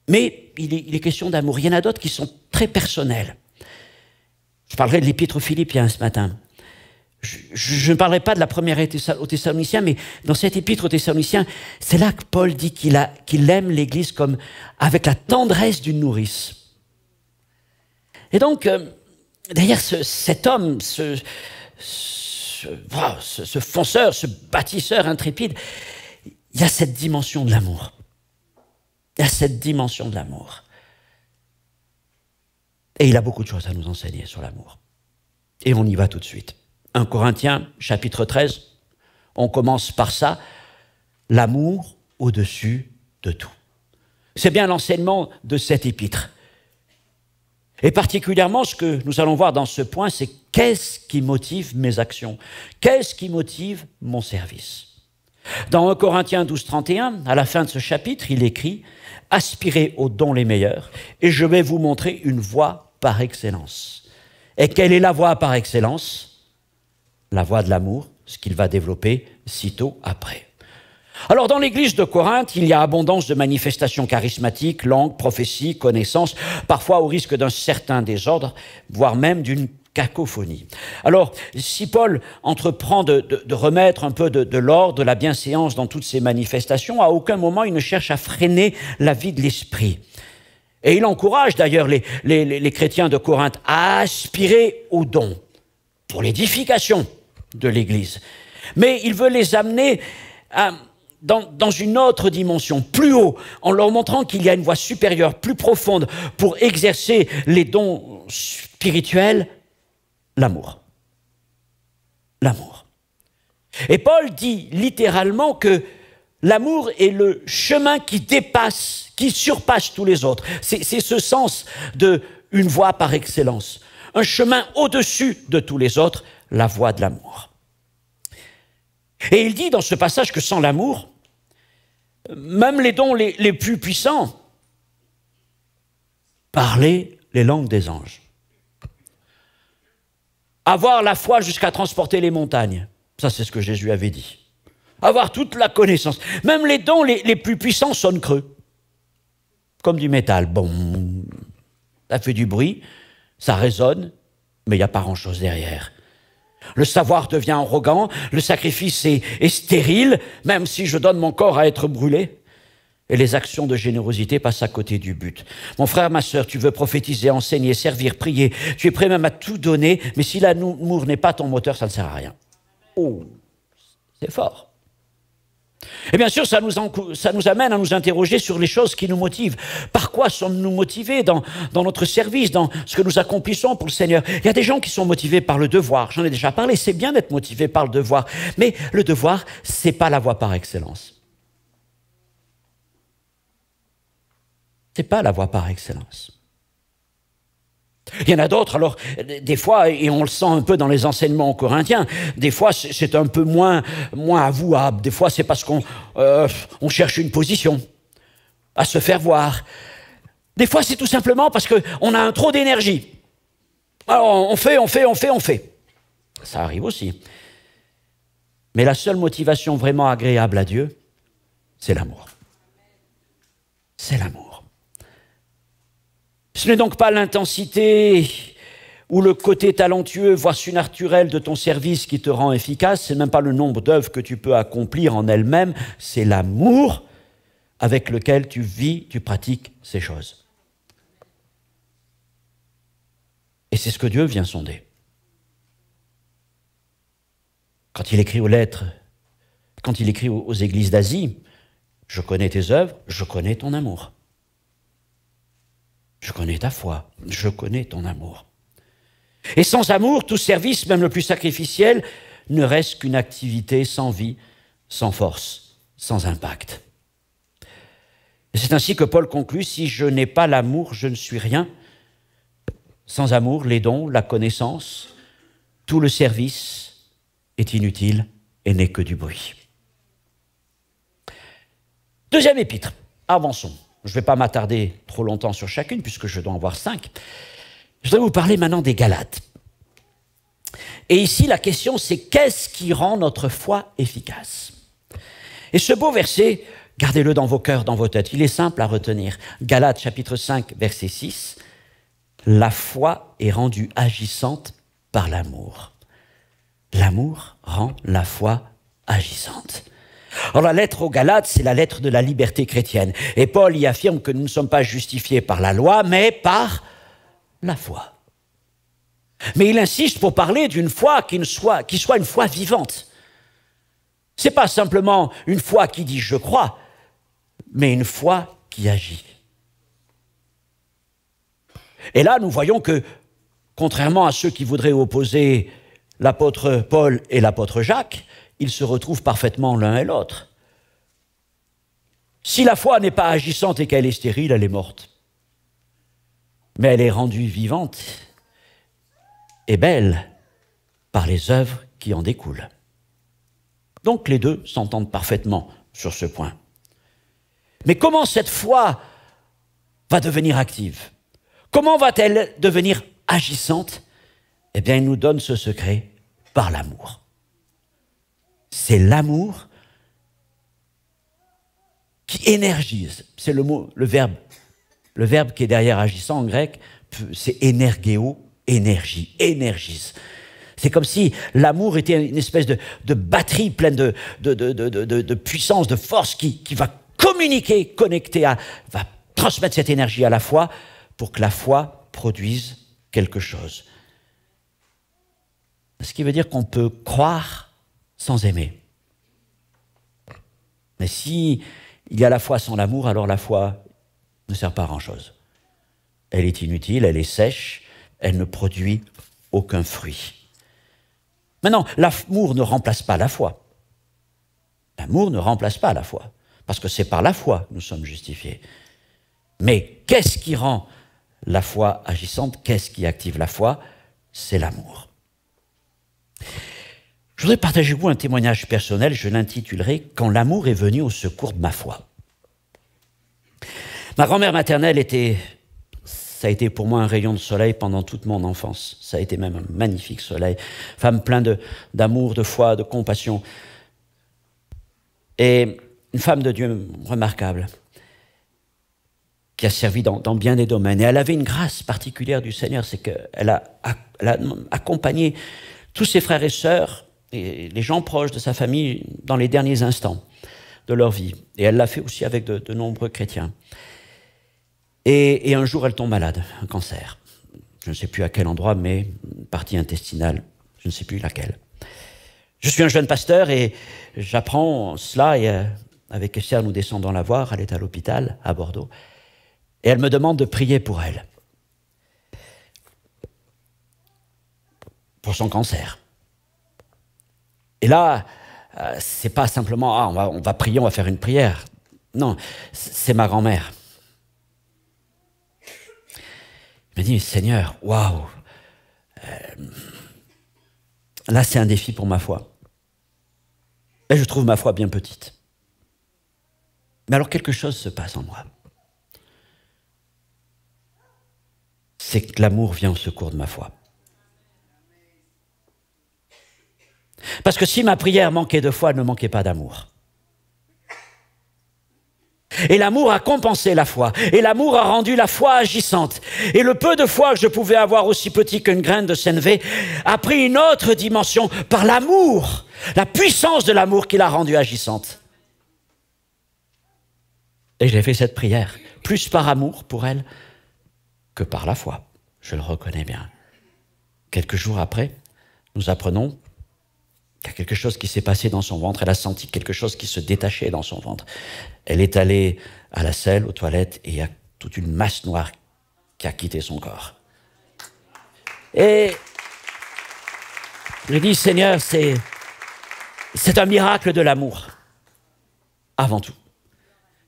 Mais il est question d'amour. Il y en a d'autres qui sont très personnelles. Je parlerai de l'épître aux Philippiens ce matin. Je ne parlerai pas de la première aux Thessaloniciens, mais dans cette épître aux Thessaloniciens, c'est là que Paul dit qu'il aime l'Église comme avec la tendresse d'une nourrice. Et donc, derrière cet homme, ce fonceur, ce bâtisseur intrépide, il y a cette dimension de l'amour. Il y a cette dimension de l'amour. Et il a beaucoup de choses à nous enseigner sur l'amour. Et on y va tout de suite. 1 Corinthiens, chapitre 13, on commence par ça, l'amour au-dessus de tout. C'est bien l'enseignement de cette épître. Et particulièrement, ce que nous allons voir dans ce point, c'est qu'est-ce qui motive mes actions? Qu'est-ce qui motive mon service? Dans 1 Corinthiens 12, 31, à la fin de ce chapitre, il écrit « Aspirez aux dons les meilleurs, et je vais vous montrer une voie par excellence. » Et quelle est la voie par excellence? La voie de l'amour, ce qu'il va développer sitôt après. Alors, dans l'église de Corinthe, il y a abondance de manifestations charismatiques, langues, prophéties, connaissances, parfois au risque d'un certain désordre, voire même d'une cacophonie. Alors, si Paul entreprend de remettre un peu de l'ordre, de la bienséance dans toutes ces manifestations, à aucun moment il ne cherche à freiner la vie de l'esprit. Et il encourage d'ailleurs les chrétiens de Corinthe à aspirer aux dons pour l'édification de l'Église. Mais il veut les amener dans une autre dimension, plus haut, en leur montrant qu'il y a une voie supérieure, plus profonde, pour exercer les dons spirituels, l'amour. L'amour. Et Paul dit littéralement que l'amour est le chemin qui dépasse, qui surpasse tous les autres. C'est ce sens d'une voie par excellence. Un chemin au-dessus de tous les autres, la voie de l'amour. Et il dit dans ce passage que sans l'amour, même les dons les plus puissants, parler les langues des anges. Avoir la foi jusqu'à transporter les montagnes. Ça, c'est ce que Jésus avait dit. Avoir toute la connaissance. Même les dons les plus puissants sonnent creux. Comme du métal. Bon, ça fait du bruit, ça résonne, mais il n'y a pas grand-chose derrière. Le savoir devient arrogant, le sacrifice est stérile, même si je donne mon corps à être brûlé. Et les actions de générosité passent à côté du but. Mon frère, ma sœur, tu veux prophétiser, enseigner, servir, prier, tu es prêt même à tout donner, mais si l'amour n'est pas ton moteur, ça ne sert à rien. Oh, c'est fort. Et bien sûr, ça nous amène à nous interroger sur les choses qui nous motivent. Par quoi sommes-nous motivés dans notre service, dans ce que nous accomplissons pour le Seigneur? Il y a des gens qui sont motivés par le devoir. J'en ai déjà parlé, c'est bien d'être motivé par le devoir. Mais le devoir, c'est pas la voie par excellence. Ce n'est pas la voie par excellence. Il y en a d'autres, alors, des fois, et on le sent un peu dans les enseignements corinthiens, des fois, c'est un peu moins avouable. Des fois, c'est parce qu'on cherche une position, à se faire voir. Des fois, c'est tout simplement parce qu'on a un trop d'énergie. Alors, on fait. Ça arrive aussi. Mais la seule motivation vraiment agréable à Dieu, c'est l'amour. C'est l'amour. Ce n'est donc pas l'intensité ou le côté talentueux, voire surnaturel de ton service qui te rend efficace, c'est même pas le nombre d'œuvres que tu peux accomplir en elles-mêmes, c'est l'amour avec lequel tu vis, tu pratiques ces choses. Et c'est ce que Dieu vient sonder. Quand il écrit aux lettres, quand il écrit aux églises d'Asie, je connais tes œuvres, je connais ton amour. Je connais ta foi, je connais ton amour. Et sans amour, tout service, même le plus sacrificiel, ne reste qu'une activité sans vie, sans force, sans impact. Et c'est ainsi que Paul conclut, si je n'ai pas l'amour, je ne suis rien. Sans amour, les dons, la connaissance, tout le service est inutile et n'est que du bruit. Deuxième épître, avançons. Je ne vais pas m'attarder trop longtemps sur chacune, puisque je dois en voir 5. Je voudrais vous parler maintenant des Galates. Et ici, la question, c'est qu'est-ce qui rend notre foi efficace? Et ce beau verset, gardez-le dans vos cœurs, dans vos têtes. Il est simple à retenir. Galates, chapitre 5, verset 6. La foi est rendue agissante par l'amour. L'amour rend la foi agissante. Alors la lettre aux Galates, c'est la lettre de la liberté chrétienne. Et Paul y affirme que nous ne sommes pas justifiés par la loi, mais par la foi. Mais il insiste pour parler d'une foi qui soit une foi vivante. Ce n'est pas simplement une foi qui dit « je crois », mais une foi qui agit. Et là, nous voyons que, contrairement à ceux qui voudraient opposer l'apôtre Paul et l'apôtre Jacques, ils se retrouvent parfaitement l'un et l'autre. Si la foi n'est pas agissante et qu'elle est stérile, elle est morte. Mais elle est rendue vivante et belle par les œuvres qui en découlent. Donc les deux s'entendent parfaitement sur ce point. Mais comment cette foi va devenir active? Comment va-t-elle devenir agissante? Eh bien, il nous donne ce secret par l'amour. C'est l'amour qui énergise. C'est le mot, le verbe qui est derrière agissant en grec, c'est énergéo, énergie, énergise. C'est comme si l'amour était une espèce de batterie pleine de puissance, de force qui va communiquer, connecter, va transmettre cette énergie à la foi pour que la foi produise quelque chose. Ce qui veut dire qu'on peut croire sans aimer. Mais si il y a la foi sans l'amour, alors la foi ne sert pas à grand-chose. Elle est inutile, elle est sèche, elle ne produit aucun fruit. Maintenant, l'amour ne remplace pas la foi. L'amour ne remplace pas la foi, parce que c'est par la foi que nous sommes justifiés. Mais qu'est-ce qui rend la foi agissante? Qu'est-ce qui active la foi? C'est l'amour. Je voudrais partager avec vous un témoignage personnel, je l'intitulerai « Quand l'amour est venu au secours de ma foi ». Ma grand-mère maternelle ça a été pour moi un rayon de soleil pendant toute mon enfance. Ça a été même un magnifique soleil. Femme pleine d'amour, de foi, de compassion. Et une femme de Dieu remarquable, qui a servi dans bien des domaines. Et elle avait une grâce particulière du Seigneur, c'est qu'elle a accompagné tous ses frères et sœurs, et les gens proches de sa famille, dans les derniers instants de leur vie. Et elle l'a fait aussi avec de nombreux chrétiens. Et un jour, elle tombe malade, un cancer. Je ne sais plus à quel endroit, mais une partie intestinale, je ne sais plus laquelle. Je suis un jeune pasteur et j'apprends cela, et avec Esther, nous descendons la voir, elle est à l'hôpital, à Bordeaux. Et elle me demande de prier pour elle, pour son cancer. Et là, c'est pas simplement, on va prier, on va faire une prière. Non, c'est ma grand-mère. Il m'a dit, Seigneur, waouh, là c'est un défi pour ma foi. Et je trouve ma foi bien petite. Mais alors quelque chose se passe en moi. C'est que l'amour vient au secours de ma foi. Parce que si ma prière manquait de foi, elle ne manquait pas d'amour. Et l'amour a compensé la foi. Et l'amour a rendu la foi agissante. Et le peu de foi que je pouvais avoir, aussi petit qu'une graine de sénévé, a pris une autre dimension par l'amour, la puissance de l'amour qui l'a rendue agissante. Et j'ai fait cette prière, plus par amour pour elle que par la foi. Je le reconnais bien. Quelques jours après, nous apprenons qu'il y a quelque chose qui s'est passé dans son ventre. Elle a senti quelque chose qui se détachait dans son ventre. Elle est allée à la selle, aux toilettes, et il y a toute une masse noire qui a quitté son corps. Et je dis, Seigneur, c'est un miracle de l'amour, avant tout.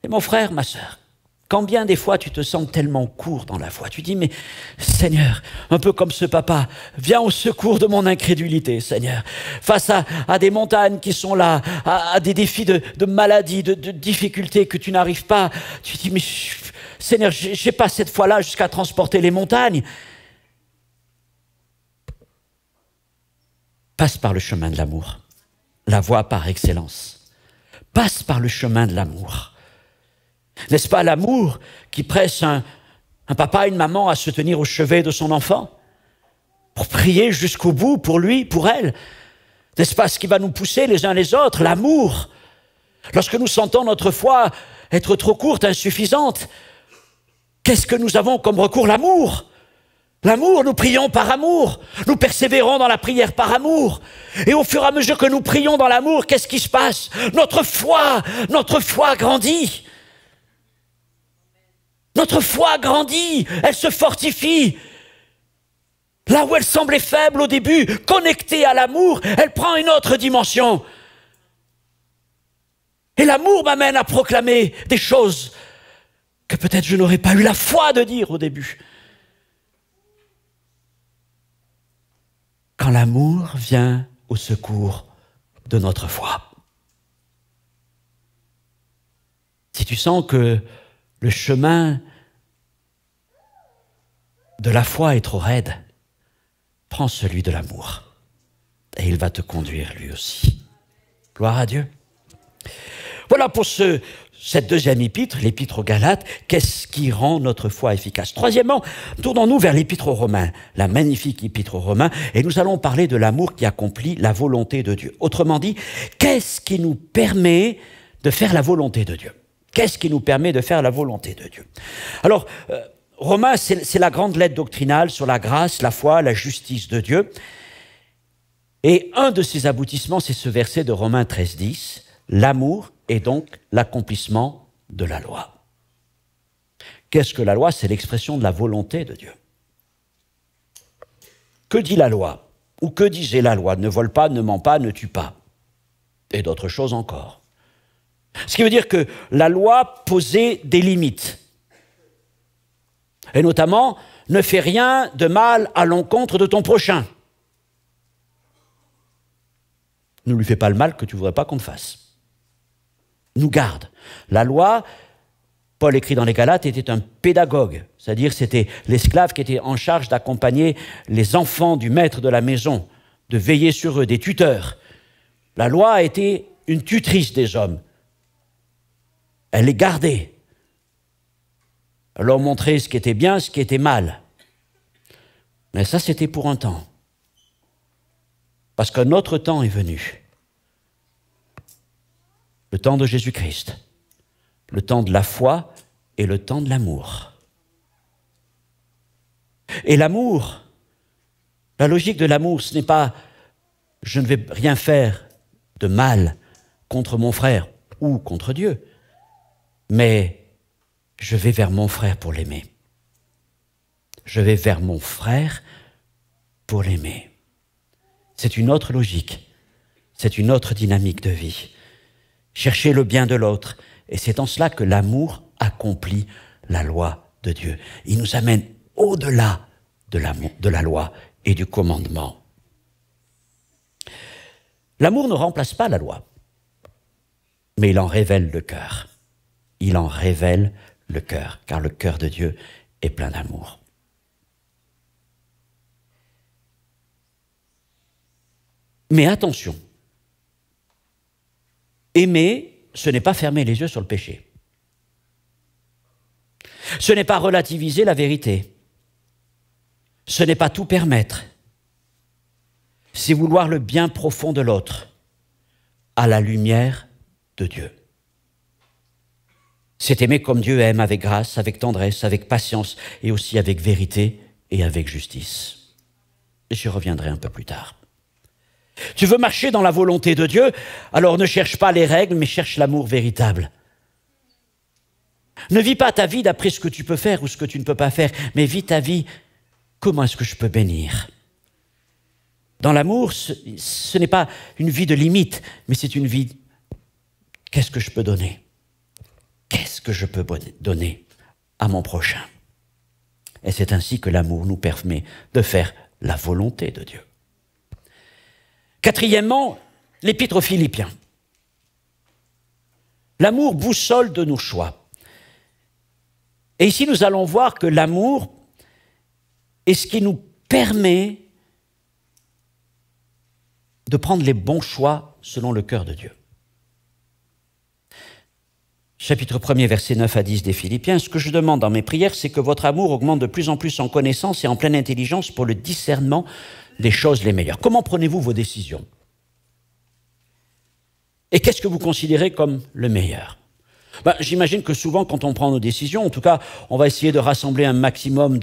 Et mon frère, ma sœur, quand bien des fois tu te sens tellement court dans la foi, tu dis, mais Seigneur, un peu comme ce papa, viens au secours de mon incrédulité, Seigneur. Face à des montagnes qui sont là, à des défis de maladies, de difficultés que tu n'arrives pas, tu dis, mais Seigneur, j'ai pas cette foi-là jusqu'à transporter les montagnes. Passe par le chemin de l'amour, la voie par excellence. Passe par le chemin de l'amour. N'est-ce pas l'amour qui presse un papa et une maman à se tenir au chevet de son enfant pour prier jusqu'au bout pour lui, pour elle? N'est-ce pas ce qui va nous pousser les uns les autres? L'amour. Lorsque nous sentons notre foi être trop courte, insuffisante, qu'est-ce que nous avons comme recours? L'amour. L'amour, nous prions par amour. Nous persévérons dans la prière par amour. Et au fur et à mesure que nous prions dans l'amour, qu'est-ce qui se passe? Notre foi grandit. Notre foi grandit, elle se fortifie. Là où elle semblait faible au début, connectée à l'amour, elle prend une autre dimension. Et l'amour m'amène à proclamer des choses que peut-être je n'aurais pas eu la foi de dire au début. Quand l'amour vient au secours de notre foi. Si tu sens que le chemin de la foi est trop raide, prends celui de l'amour et il va te conduire lui aussi. Gloire à Dieu. Voilà pour cette deuxième épître, l'épître aux Galates. Qu'est-ce qui rend notre foi efficace? Troisièmement, tournons-nous vers l'épître aux Romains, la magnifique épître aux Romains, et nous allons parler de l'amour qui accomplit la volonté de Dieu. Autrement dit, qu'est-ce qui nous permet de faire la volonté de Dieu? Qu'est-ce qui nous permet de faire la volonté de Dieu? Alors, Romains, c'est la grande lettre doctrinale sur la grâce, la foi, la justice de Dieu. Et un de ses aboutissements, c'est ce verset de Romains 13:10. L'amour est donc l'accomplissement de la loi. Qu'est-ce que la loi? C'est l'expression de la volonté de Dieu. Que dit la loi? Ou que disait la loi? Ne vole pas, ne ment pas, ne tue pas. Et d'autres choses encore. Ce qui veut dire que la loi posait des limites. Et notamment, ne fais rien de mal à l'encontre de ton prochain. Ne lui fais pas le mal que tu ne voudrais pas qu'on te fasse. Nous garde. La loi, Paul écrit dans les Galates, était un pédagogue, c'est-à-dire c'était l'esclave qui était en charge d'accompagner les enfants du maître de la maison, de veiller sur eux, des tuteurs. La loi a été une tutrice des hommes. Elle les gardait. Elle leur montrait ce qui était bien, ce qui était mal. Mais ça, c'était pour un temps. Parce qu'un autre temps est venu. Le temps de Jésus-Christ. Le temps de la foi et le temps de l'amour. Et l'amour, la logique de l'amour, ce n'est pas « je ne vais rien faire de mal contre mon frère ou contre Dieu », mais je vais vers mon frère pour l'aimer. Je vais vers mon frère pour l'aimer. C'est une autre logique, c'est une autre dynamique de vie. Chercher le bien de l'autre, et c'est en cela que l'amour accomplit la loi de Dieu. Il nous amène au-delà de la loi et du commandement. L'amour ne remplace pas la loi, mais il en révèle le cœur. Il en révèle le cœur, car le cœur de Dieu est plein d'amour. Mais attention, aimer, ce n'est pas fermer les yeux sur le péché. Ce n'est pas relativiser la vérité. Ce n'est pas tout permettre. C'est vouloir le bien profond de l'autre, à la lumière de Dieu. C'est aimer comme Dieu aime, avec grâce, avec tendresse, avec patience, et aussi avec vérité et avec justice. Et j'y reviendrai un peu plus tard. Tu veux marcher dans la volonté de Dieu, alors ne cherche pas les règles, mais cherche l'amour véritable. Ne vis pas ta vie d'après ce que tu peux faire ou ce que tu ne peux pas faire, mais vis ta vie, comment est-ce que je peux bénir? Dans l'amour, ce n'est pas une vie de limite, mais c'est une vie, qu'est-ce que je peux donner? Qu'est-ce que je peux donner à mon prochain? Et c'est ainsi que l'amour nous permet de faire la volonté de Dieu. Quatrièmement, l'Épître aux Philippiens. L'amour boussole de nos choix. Et ici, nous allons voir que l'amour est ce qui nous permet de prendre les bons choix selon le cœur de Dieu. Chapitre 1er, versets 9 à 10 des Philippiens. Ce que je demande dans mes prières, c'est que votre amour augmente de plus en plus en connaissance et en pleine intelligence pour le discernement des choses les meilleures. Comment prenez-vous vos décisions? Et qu'est-ce que vous considérez comme le meilleur? J'imagine que souvent, quand on prend nos décisions, en tout cas, on va essayer de rassembler un maximum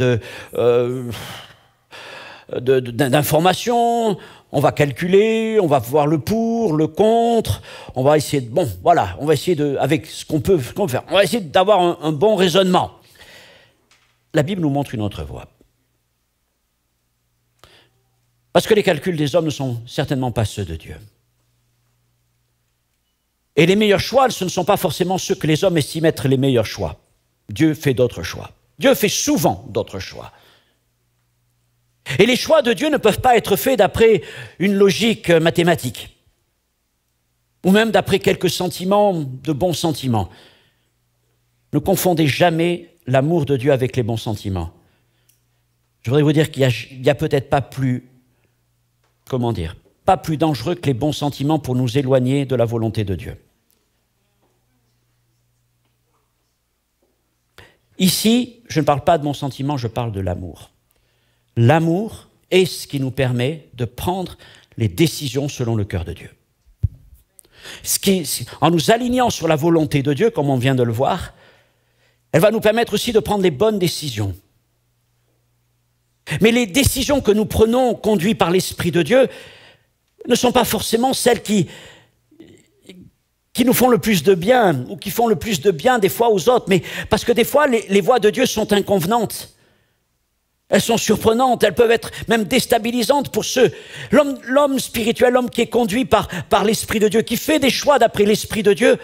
d'informations, on va calculer, on va voir le pour, le contre, on va essayer on va essayer avec ce qu'on peut faire, on va essayer d'avoir un bon raisonnement. La Bible nous montre une autre voie. Parce que les calculs des hommes ne sont certainement pas ceux de Dieu. Et les meilleurs choix, ce ne sont pas forcément ceux que les hommes estiment être les meilleurs choix. Dieu fait d'autres choix. Dieu fait souvent d'autres choix. Et les choix de Dieu ne peuvent pas être faits d'après une logique mathématique, ou même d'après quelques sentiments, de bons sentiments. Ne confondez jamais l'amour de Dieu avec les bons sentiments. Je voudrais vous dire qu'il n'y a peut-être pas plus, pas plus dangereux que les bons sentiments pour nous éloigner de la volonté de Dieu. Ici, je ne parle pas de bons sentiments, je parle de l'amour. L'amour est ce qui nous permet de prendre les décisions selon le cœur de Dieu. En nous alignant sur la volonté de Dieu, comme on vient de le voir, elle va nous permettre aussi de prendre les bonnes décisions. Mais les décisions que nous prenons, conduites par l'Esprit de Dieu, ne sont pas forcément celles qui nous font le plus de bien, ou qui font le plus de bien des fois aux autres, mais parce que des fois, les voies de Dieu sont inconvenantes. Elles sont surprenantes, elles peuvent être même déstabilisantes pour ceux. L'homme spirituel, l'homme qui est conduit par l'Esprit de Dieu, qui fait des choix d'après l'Esprit de Dieu,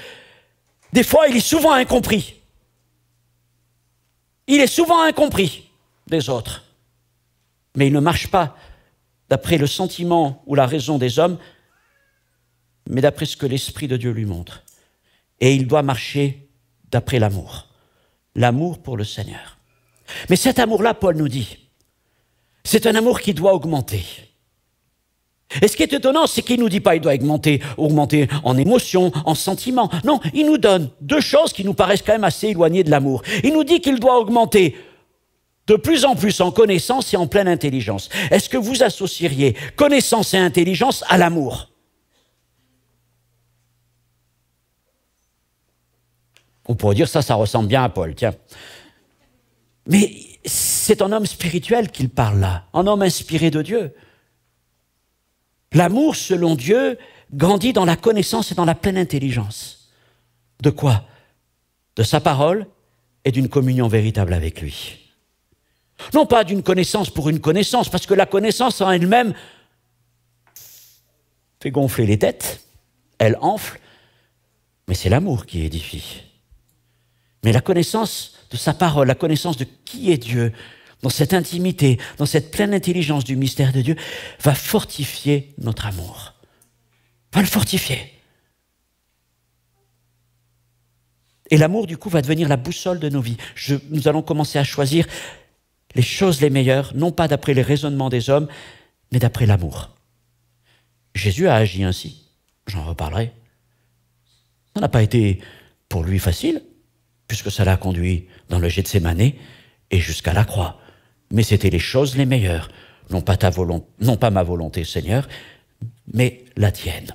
des fois, il est souvent incompris. Il est souvent incompris des autres. Mais il ne marche pas d'après le sentiment ou la raison des hommes, mais d'après ce que l'Esprit de Dieu lui montre. Et il doit marcher d'après l'amour. L'amour pour le Seigneur. Mais cet amour-là, Paul nous dit, c'est un amour qui doit augmenter. Et ce qui est étonnant, c'est qu'il ne nous dit pas qu'il doit augmenter en émotion, en sentiment. Non, il nous donne deux choses qui nous paraissent quand même assez éloignées de l'amour. Il nous dit qu'il doit augmenter de plus en plus en connaissance et en pleine intelligence. Est-ce que vous associeriez connaissance et intelligence à l'amour? On pourrait dire ça ressemble bien à Paul, tiens. Mais c'est un homme spirituel qu'il parle là, un homme inspiré de Dieu. L'amour, selon Dieu, grandit dans la connaissance et dans la pleine intelligence. De quoi? De sa parole et d'une communion véritable avec lui. Non pas d'une connaissance pour une connaissance, parce que la connaissance en elle-même fait gonfler les têtes, elle enfle, mais c'est l'amour qui édifie. Mais la connaissance de sa parole, la connaissance de qui est Dieu, dans cette intimité, dans cette pleine intelligence du mystère de Dieu, va fortifier notre amour. Va le fortifier. Et l'amour, du coup, va devenir la boussole de nos vies. Nous allons commencer à choisir les choses les meilleures, non pas d'après les raisonnements des hommes, mais d'après l'amour. Jésus a agi ainsi. J'en reparlerai. Ça n'a pas été pour lui facile, puisque ça l'a conduit dans le Gethsémane et jusqu'à la croix. Mais c'était les choses les meilleures, non pas ma volonté, Seigneur, mais la tienne.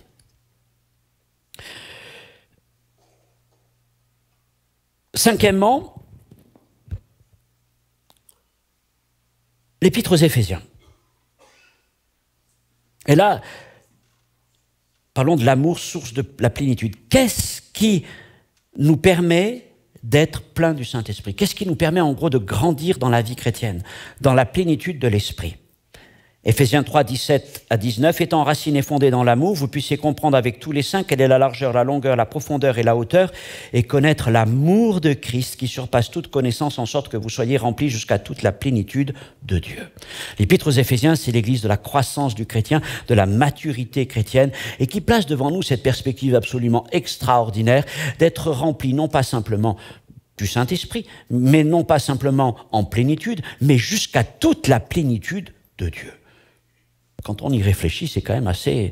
Cinquièmement, l'Épître aux Éphésiens. Et là, parlons de l'amour, source de la plénitude. Qu'est-ce qui nous permet d'être plein du Saint-Esprit? Qu'est-ce qui nous permet en gros de grandir dans la vie chrétienne, dans la plénitude de l'Esprit? Éphésiens 3, 17 à 19, « Étant enracinés et fondés dans l'amour, vous puissiez comprendre avec tous les saints quelle est la largeur, la longueur, la profondeur et la hauteur, et connaître l'amour de Christ qui surpasse toute connaissance, en sorte que vous soyez remplis jusqu'à toute la plénitude de Dieu. » L'Épître aux Éphésiens, c'est l'église de la croissance du chrétien, de la maturité chrétienne, et qui place devant nous cette perspective absolument extraordinaire d'être remplis non pas simplement du Saint-Esprit, mais non pas simplement en plénitude, mais jusqu'à toute la plénitude de Dieu. Quand on y réfléchit, c'est quand même assez...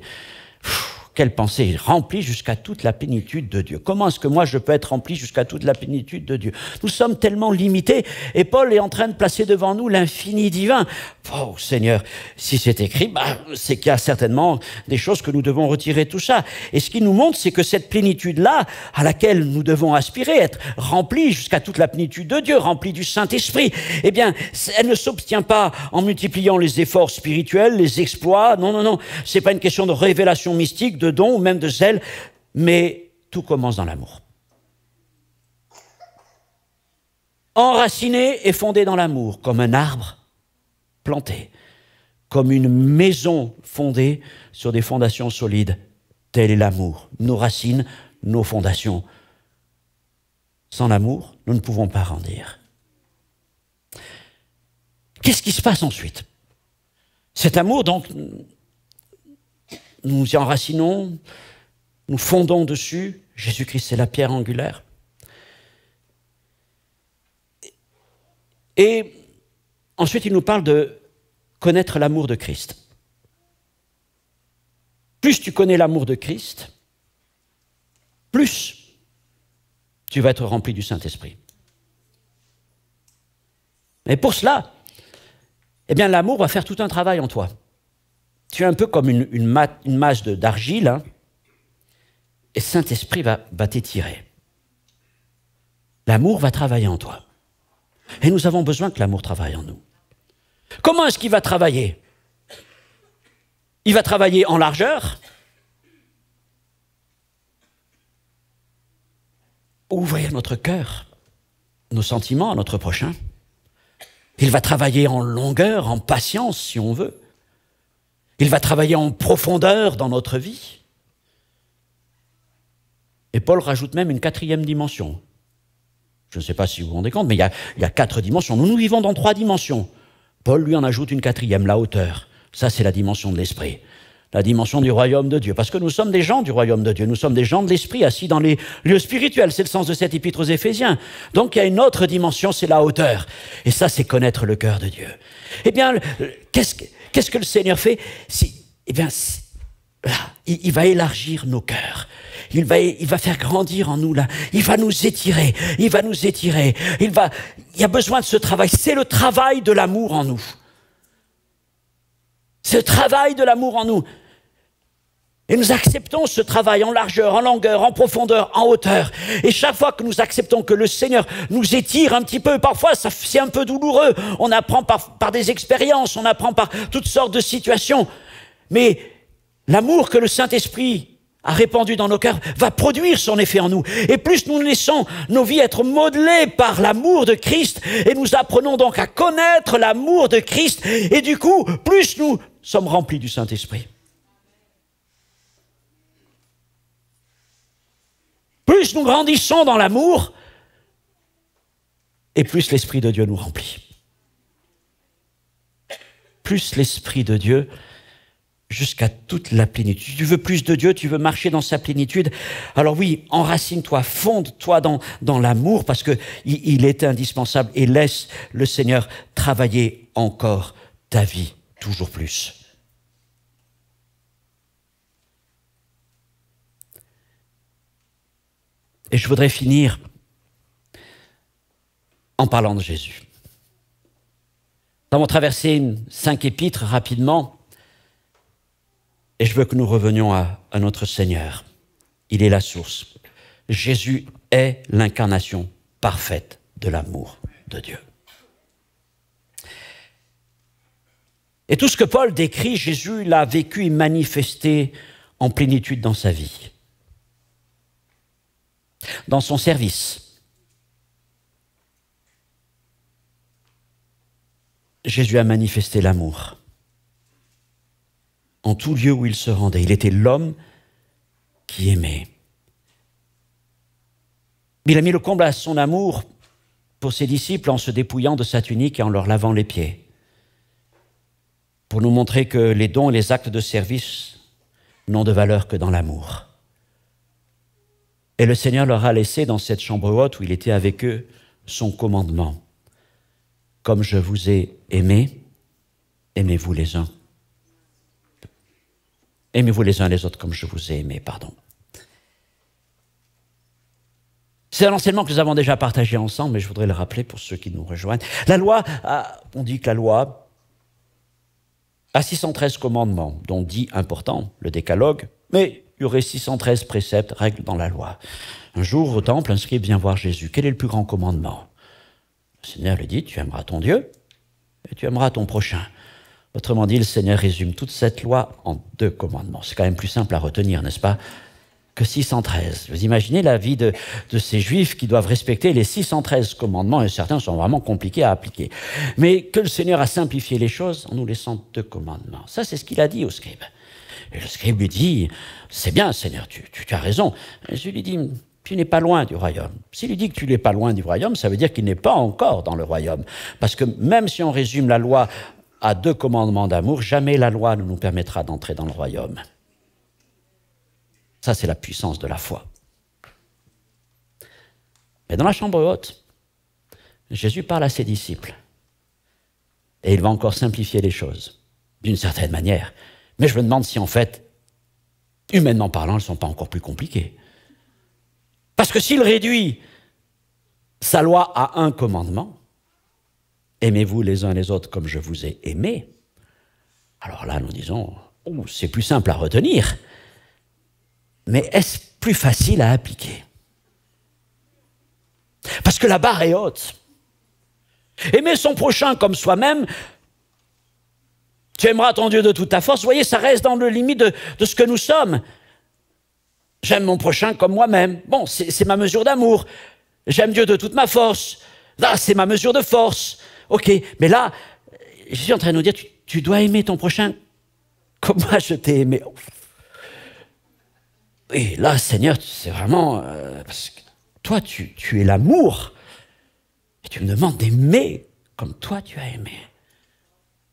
Quelle pensée, remplie jusqu'à toute la plénitude de Dieu. Comment est-ce que moi je peux être rempli jusqu'à toute la plénitude de Dieu? Nous sommes tellement limités, et Paul est en train de placer devant nous l'infini divin. Oh Seigneur, si c'est écrit, c'est qu'il y a certainement des choses que nous devons retirer tout ça. Et ce qu'il nous montre, c'est que cette plénitude-là, à laquelle nous devons aspirer, être remplis jusqu'à toute la plénitude de Dieu, remplis du Saint-Esprit, eh bien, elle ne s'obtient pas en multipliant les efforts spirituels, les exploits. Non, non, non, c'est pas une question de révélation mystique, de don ou même de zèle, mais tout commence dans l'amour. Enraciné et fondé dans l'amour, comme un arbre planté, comme une maison fondée sur des fondations solides. Tel est l'amour, nos racines, nos fondations. Sans l'amour, nous ne pouvons pas grandir. Qu'est-ce qui se passe ensuite? Cet amour, donc, nous y enracinons, nous fondons dessus. Jésus-Christ, c'est la pierre angulaire. Et ensuite, il nous parle de connaître l'amour de Christ. Plus tu connais l'amour de Christ, plus tu vas être rempli du Saint-Esprit. Et pour cela, eh bien, l'amour va faire tout un travail en toi. Tu es un peu comme une masse d'argile, hein, et Saint-Esprit va t'étirer. L'amour va travailler en toi. Et nous avons besoin que l'amour travaille en nous. Comment est-ce qu'il va travailler? Il va travailler en largeur. Ouvrir notre cœur, nos sentiments à notre prochain. Il va travailler en longueur, en patience, si on veut. Il va travailler en profondeur dans notre vie. Et Paul rajoute même une quatrième dimension. Je ne sais pas si vous vous rendez compte, mais il y a 4 dimensions. Nous vivons dans 3 dimensions. Paul, lui, en ajoute une 4e, la hauteur. Ça, c'est la dimension de l'esprit. La dimension du royaume de Dieu. Parce que nous sommes des gens du royaume de Dieu. Nous sommes des gens de l'esprit assis dans les lieux spirituels. C'est le sens de cette épître aux Éphésiens. Donc, il y a une autre dimension, c'est la hauteur. Et ça, c'est connaître le cœur de Dieu. Eh bien, qu'est-ce que le Seigneur fait? Il va élargir nos cœurs. Il va faire grandir en nous, là. Il va nous étirer. Il va nous étirer. Il y a besoin de ce travail. C'est le travail de l'amour en nous. C'est le travail de l'amour en nous. Et nous acceptons ce travail en largeur, en longueur, en profondeur, en hauteur. Et chaque fois que nous acceptons que le Seigneur nous étire un petit peu, parfois c'est un peu douloureux. On apprend par des expériences, on apprend par toutes sortes de situations. Mais l'amour que le Saint-Esprit a répandu dans nos cœurs va produire son effet en nous. Et plus nous laissons nos vies être modelées par l'amour de Christ, et nous apprenons donc à connaître l'amour de Christ, et du coup, plus nous sommes remplis du Saint-Esprit. Plus nous grandissons dans l'amour, et plus l'Esprit de Dieu nous remplit. plus l'Esprit de Dieu jusqu'à toute la plénitude. Tu veux plus de Dieu, tu veux marcher dans sa plénitude. Alors oui, enracine-toi, fonde-toi dans l'amour parce que il est indispensable et laisse le Seigneur travailler encore ta vie, toujours plus. Et je voudrais finir en parlant de Jésus. Nous avons traversé 5 épîtres rapidement. Et je veux que nous revenions à notre Seigneur. Il est la source. Jésus est l'incarnation parfaite de l'amour de Dieu. Et tout ce que Paul décrit, Jésus l'a vécu et manifesté en plénitude dans sa vie. Dans son service. Jésus a manifesté l'amour. En tout lieu où il se rendait. Il était l'homme qui aimait. Il a mis le comble à son amour pour ses disciples en se dépouillant de sa tunique et en leur lavant les pieds. Pour nous montrer que les dons et les actes de service n'ont de valeur que dans l'amour. Et le Seigneur leur a laissé dans cette chambre haute où il était avec eux son commandement. Comme je vous ai aimé, aimez-vous les uns. Aimez-vous les uns les autres comme je vous ai aimé, pardon. C'est un enseignement que nous avons déjà partagé ensemble, mais je voudrais le rappeler pour ceux qui nous rejoignent. La loi, on dit que la loi a 613 commandements, dont 10 importants, le décalogue, mais il y aurait 613 préceptes, règles dans la loi. Un jour, au temple, un scribe vient voir Jésus. Quel est le plus grand commandement? Le Seigneur lui dit, tu aimeras ton Dieu et tu aimeras ton prochain. Autrement dit, le Seigneur résume toute cette loi en 2 commandements. C'est quand même plus simple à retenir, n'est-ce pas, que 613. Vous imaginez la vie de ces Juifs qui doivent respecter les 613 commandements, et certains sont vraiment compliqués à appliquer. Mais que le Seigneur a simplifié les choses en nous laissant 2 commandements. Ça, c'est ce qu'il a dit au scribe. Et le scribe lui dit, c'est bien, Seigneur, tu as raison. Et Jésus lui dit, tu n'es pas loin du royaume. S'il lui dit que tu n'es pas loin du royaume, ça veut dire qu'il n'est pas encore dans le royaume. Parce que même si on résume la loi à 2 commandements d'amour, jamais la loi ne nous permettra d'entrer dans le royaume. Ça, c'est la puissance de la foi. Mais dans la chambre haute, Jésus parle à ses disciples. Et il va encore simplifier les choses, d'une certaine manière. Mais je me demande si, en fait, humainement parlant, elles ne sont pas encore plus compliquées. Parce que s'il réduit sa loi à 1 commandement, aimez-vous les uns les autres comme je vous ai aimé. Alors là, nous disons, c'est plus simple à retenir, mais est-ce plus facile à appliquer? Parce que la barre est haute. Aimer son prochain comme soi-même, tu aimeras ton Dieu de toute ta force. Vous voyez, ça reste dans le limite de ce que nous sommes. J'aime mon prochain comme moi-même. Bon, c'est ma mesure d'amour. J'aime Dieu de toute ma force. Là, c'est ma mesure de force. Ok, mais là, je suis en train de nous dire, tu dois aimer ton prochain comme moi je t'ai aimé. Et là, Seigneur, c'est vraiment... parce que toi, tu es l'amour. Et tu me demandes d'aimer comme toi tu as aimé.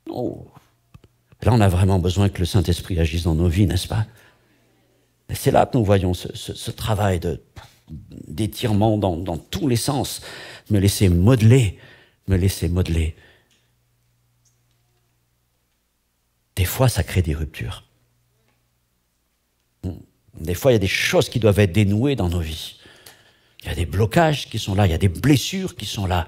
Oh. Là, on a vraiment besoin que le Saint-Esprit agisse dans nos vies, n'est-ce pas? Et c'est là que nous voyons ce travail d'étirement dans tous les sens. Me laisser modeler. Des fois, ça crée des ruptures. Des fois, il y a des choses qui doivent être dénouées dans nos vies. Il y a des blocages qui sont là, il y a des blessures qui sont là.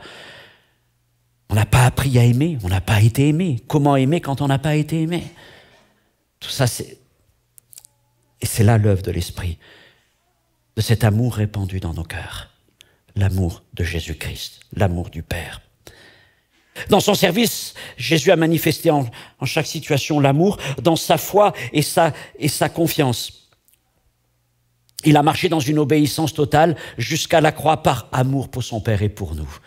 On n'a pas appris à aimer, on n'a pas été aimé. Comment aimer quand on n'a pas été aimé? Tout ça, et c'est là l'œuvre de l'Esprit, de cet amour répandu dans nos cœurs. L'amour de Jésus-Christ, l'amour du Père. Dans son service, Jésus a manifesté en chaque situation l'amour, dans sa foi et sa confiance. Il a marché dans une obéissance totale jusqu'à la croix par amour pour son Père et pour nous.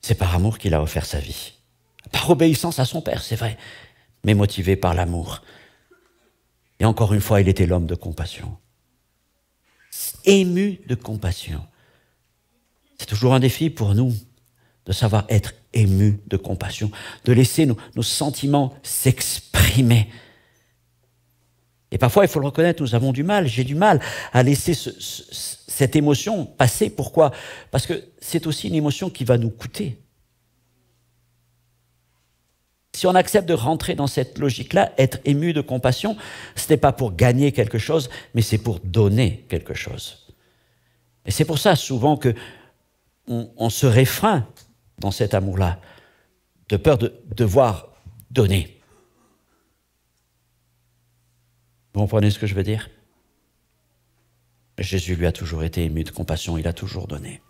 C'est par amour qu'il a offert sa vie. Par obéissance à son Père, c'est vrai, mais motivé par l'amour. Et encore une fois, il était l'homme de compassion. Ému de compassion. C'est toujours un défi pour nous de savoir être ému de compassion, de laisser nos sentiments s'exprimer. Et parfois, il faut le reconnaître, nous avons du mal, j'ai du mal à laisser cette émotion passer. Pourquoi? Parce que c'est aussi une émotion qui va nous coûter. Si on accepte de rentrer dans cette logique-là, être ému de compassion, ce n'est pas pour gagner quelque chose, mais c'est pour donner quelque chose. Et c'est pour ça souvent qu'on se réfrène dans cet amour-là, de peur de devoir donner. Vous comprenez ce que je veux dire? Jésus lui a toujours été ému de compassion, il a toujours donné.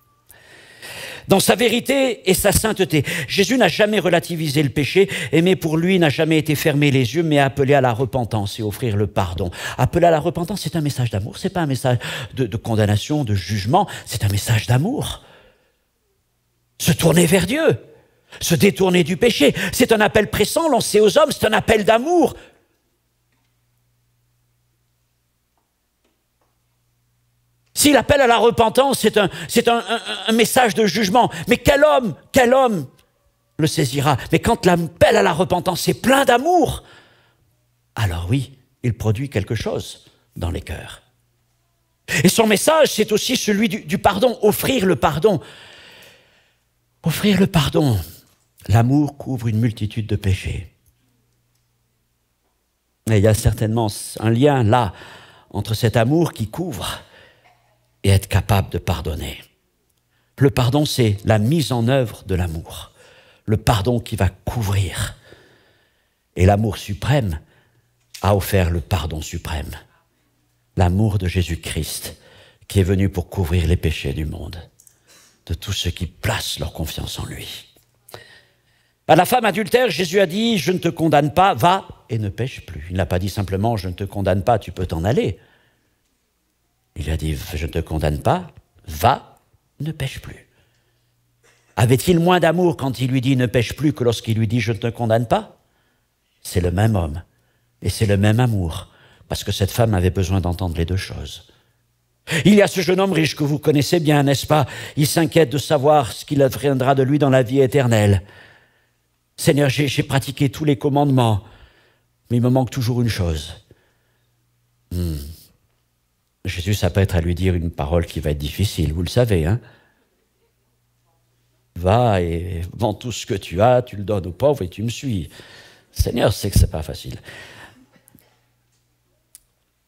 Dans sa vérité et sa sainteté, Jésus n'a jamais relativisé le péché, aimer pour lui n'a jamais été fermer les yeux, mais appeler à la repentance et offrir le pardon. Appeler à la repentance, c'est un message d'amour, c'est pas un message de condamnation, de jugement, c'est un message d'amour. Se tourner vers Dieu, se détourner du péché, c'est un appel pressant lancé aux hommes, c'est un appel d'amour. Si l'appel à la repentance, c'est un message de jugement, mais quel homme le saisira? Mais quand l'appel à la repentance est plein d'amour, alors oui, il produit quelque chose dans les cœurs. Et son message, c'est aussi celui du pardon, offrir le pardon. Offrir le pardon. L'amour couvre une multitude de péchés. Et il y a certainement un lien là, entre cet amour qui couvre et être capable de pardonner. Le pardon, c'est la mise en œuvre de l'amour. Le pardon qui va couvrir. Et l'amour suprême a offert le pardon suprême. L'amour de Jésus-Christ qui est venu pour couvrir les péchés du monde, de tous ceux qui placent leur confiance en lui. À la femme adultère, Jésus a dit « Je ne te condamne pas, va et ne pêche plus ». Il n'a pas dit simplement « Je ne te condamne pas, tu peux t'en aller ». Il a dit, je ne te condamne pas, va, ne pêche plus. Avait-il moins d'amour quand il lui dit ne pêche plus que lorsqu'il lui dit je ne te condamne pas? C'est le même homme et c'est le même amour, parce que cette femme avait besoin d'entendre les deux choses. Il y a ce jeune homme riche que vous connaissez bien, n'est-ce pas? Il s'inquiète de savoir ce qu'il adviendra de lui dans la vie éternelle. Seigneur, j'ai pratiqué tous les commandements, mais il me manque toujours une chose. Jésus s'apprête à lui dire une parole qui va être difficile, vous le savez, hein? Va et vends tout ce que tu as, tu le donnes aux pauvres et tu me suis. Seigneur sait que c'est pas facile.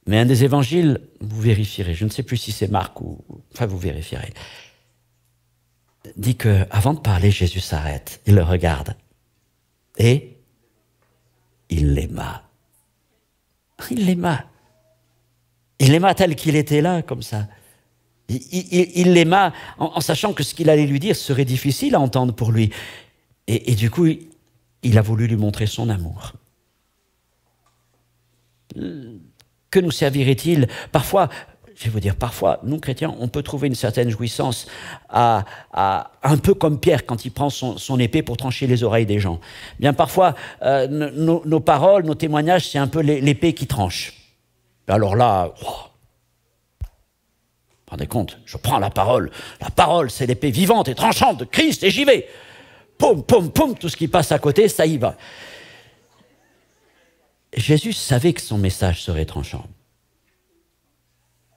Mais un des évangiles, vous vérifierez, je ne sais plus si c'est Marc ou... Enfin, vous vérifierez. Dit qu'avant de parler, Jésus s'arrête, il le regarde. Et il l'aima. Il l'aima. Il l'aima tel qu'il était là, comme ça. Il l'aima en sachant que ce qu'il allait lui dire serait difficile à entendre pour lui. Et du coup, il a voulu lui montrer son amour. Que nous servirait-il? Parfois, je vais vous dire, parfois, nous chrétiens, on peut trouver une certaine jouissance un peu comme Pierre quand il prend son épée pour trancher les oreilles des gens. Bien, parfois, nos paroles, nos témoignages, c'est un peu l'épée qui tranche. Alors là, vous vous rendez compte, je prends la parole. La parole, c'est l'épée vivante et tranchante de Christ et j'y vais. Poum, poum, poum, tout ce qui passe à côté, ça y va. Jésus savait que son message serait tranchant.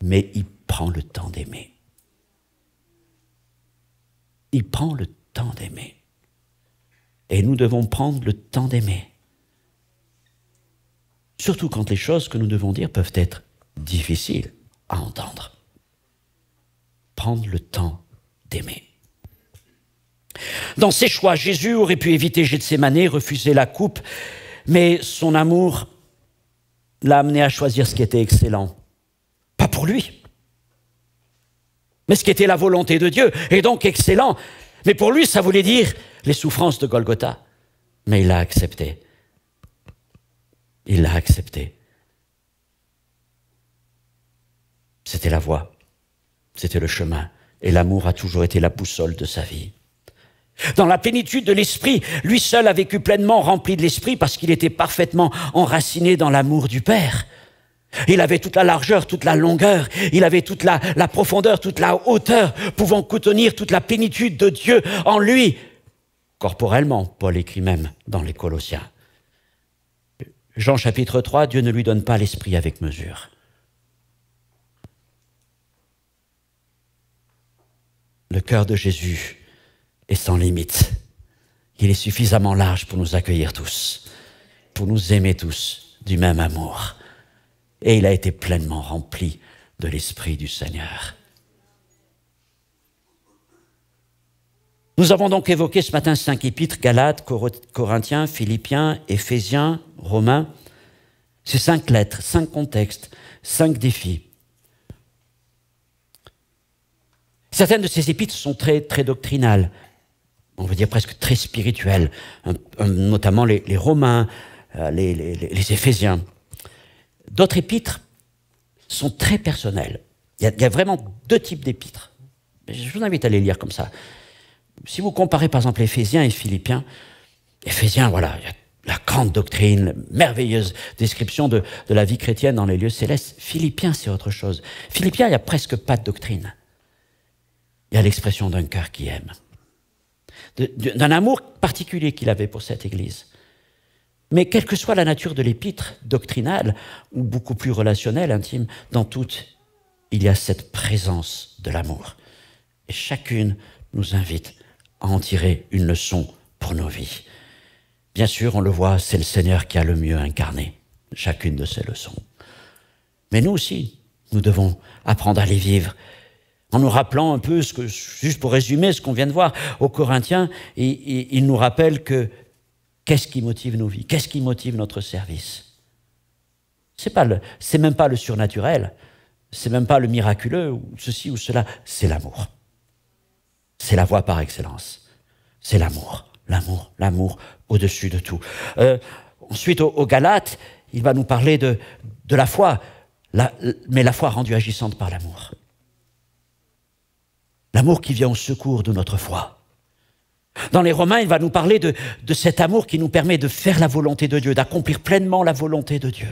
Mais il prend le temps d'aimer. Il prend le temps d'aimer. Et nous devons prendre le temps d'aimer. Surtout quand les choses que nous devons dire peuvent être difficiles à entendre. Prendre le temps d'aimer. Dans ses choix, Jésus aurait pu éviter Gethsémani, refuser la coupe, mais son amour l'a amené à choisir ce qui était excellent. Pas pour lui, mais ce qui était la volonté de Dieu, et donc excellent. Mais pour lui, ça voulait dire les souffrances de Golgotha. Mais il l'a accepté. Il l'a accepté. C'était la voie, c'était le chemin, et l'amour a toujours été la boussole de sa vie. Dans la plénitude de l'Esprit, lui seul a vécu pleinement rempli de l'Esprit parce qu'il était parfaitement enraciné dans l'amour du Père. Il avait toute la largeur, toute la longueur, il avait toute la profondeur, toute la hauteur, pouvant contenir toute la plénitude de Dieu en lui. corporellement, Paul écrit même dans les Colossiens. Jean chapitre 3, Dieu ne lui donne pas l'esprit avec mesure. Le cœur de Jésus est sans limite. Il est suffisamment large pour nous accueillir tous, pour nous aimer tous du même amour. Et il a été pleinement rempli de l'Esprit du Seigneur. Nous avons donc évoqué ce matin 5 épîtres, Galates, Corinthiens, Philippiens, Éphésiens, Romains. Ces 5 lettres, 5 contextes, 5 défis. Certaines de ces épîtres sont très, très doctrinales, on va dire presque très spirituelles, notamment les Romains, les Éphésiens. D'autres épîtres sont très personnelles. Il y a vraiment 2 types d'épîtres. Je vous invite à les lire comme ça. Si vous comparez par exemple Éphésiens et Philippiens, Éphésiens, voilà, il y a la grande doctrine, merveilleuse description de la vie chrétienne dans les lieux célestes. Philippiens, c'est autre chose. Philippiens, il n'y a presque pas de doctrine. Il y a l'expression d'un cœur qui aime, d'un amour particulier qu'il avait pour cette Église. Mais quelle que soit la nature de l'épître, doctrinale ou beaucoup plus relationnelle, intime, dans toutes, il y a cette présence de l'amour. Et chacune nous invite à en tirer une leçon pour nos vies. Bien sûr, on le voit, c'est le Seigneur qui a le mieux incarné chacune de ces leçons. Mais nous aussi, nous devons apprendre à les vivre en nous rappelant un peu, juste pour résumer ce qu'on vient de voir aux Corinthiens, il nous rappelle que qu'est-ce qui motive nos vies? Qu'est-ce qui motive notre service? C'est même pas le surnaturel, c'est même pas le miraculeux, ou ceci ou cela, c'est l'amour. C'est la voie par excellence. C'est l'amour, l'amour, l'amour au-dessus de tout. Ensuite, aux Galates, il va nous parler de la foi, mais la foi rendue agissante par l'amour. L'amour qui vient au secours de notre foi. Dans les Romains, il va nous parler de cet amour qui nous permet de faire la volonté de Dieu, d'accomplir pleinement la volonté de Dieu.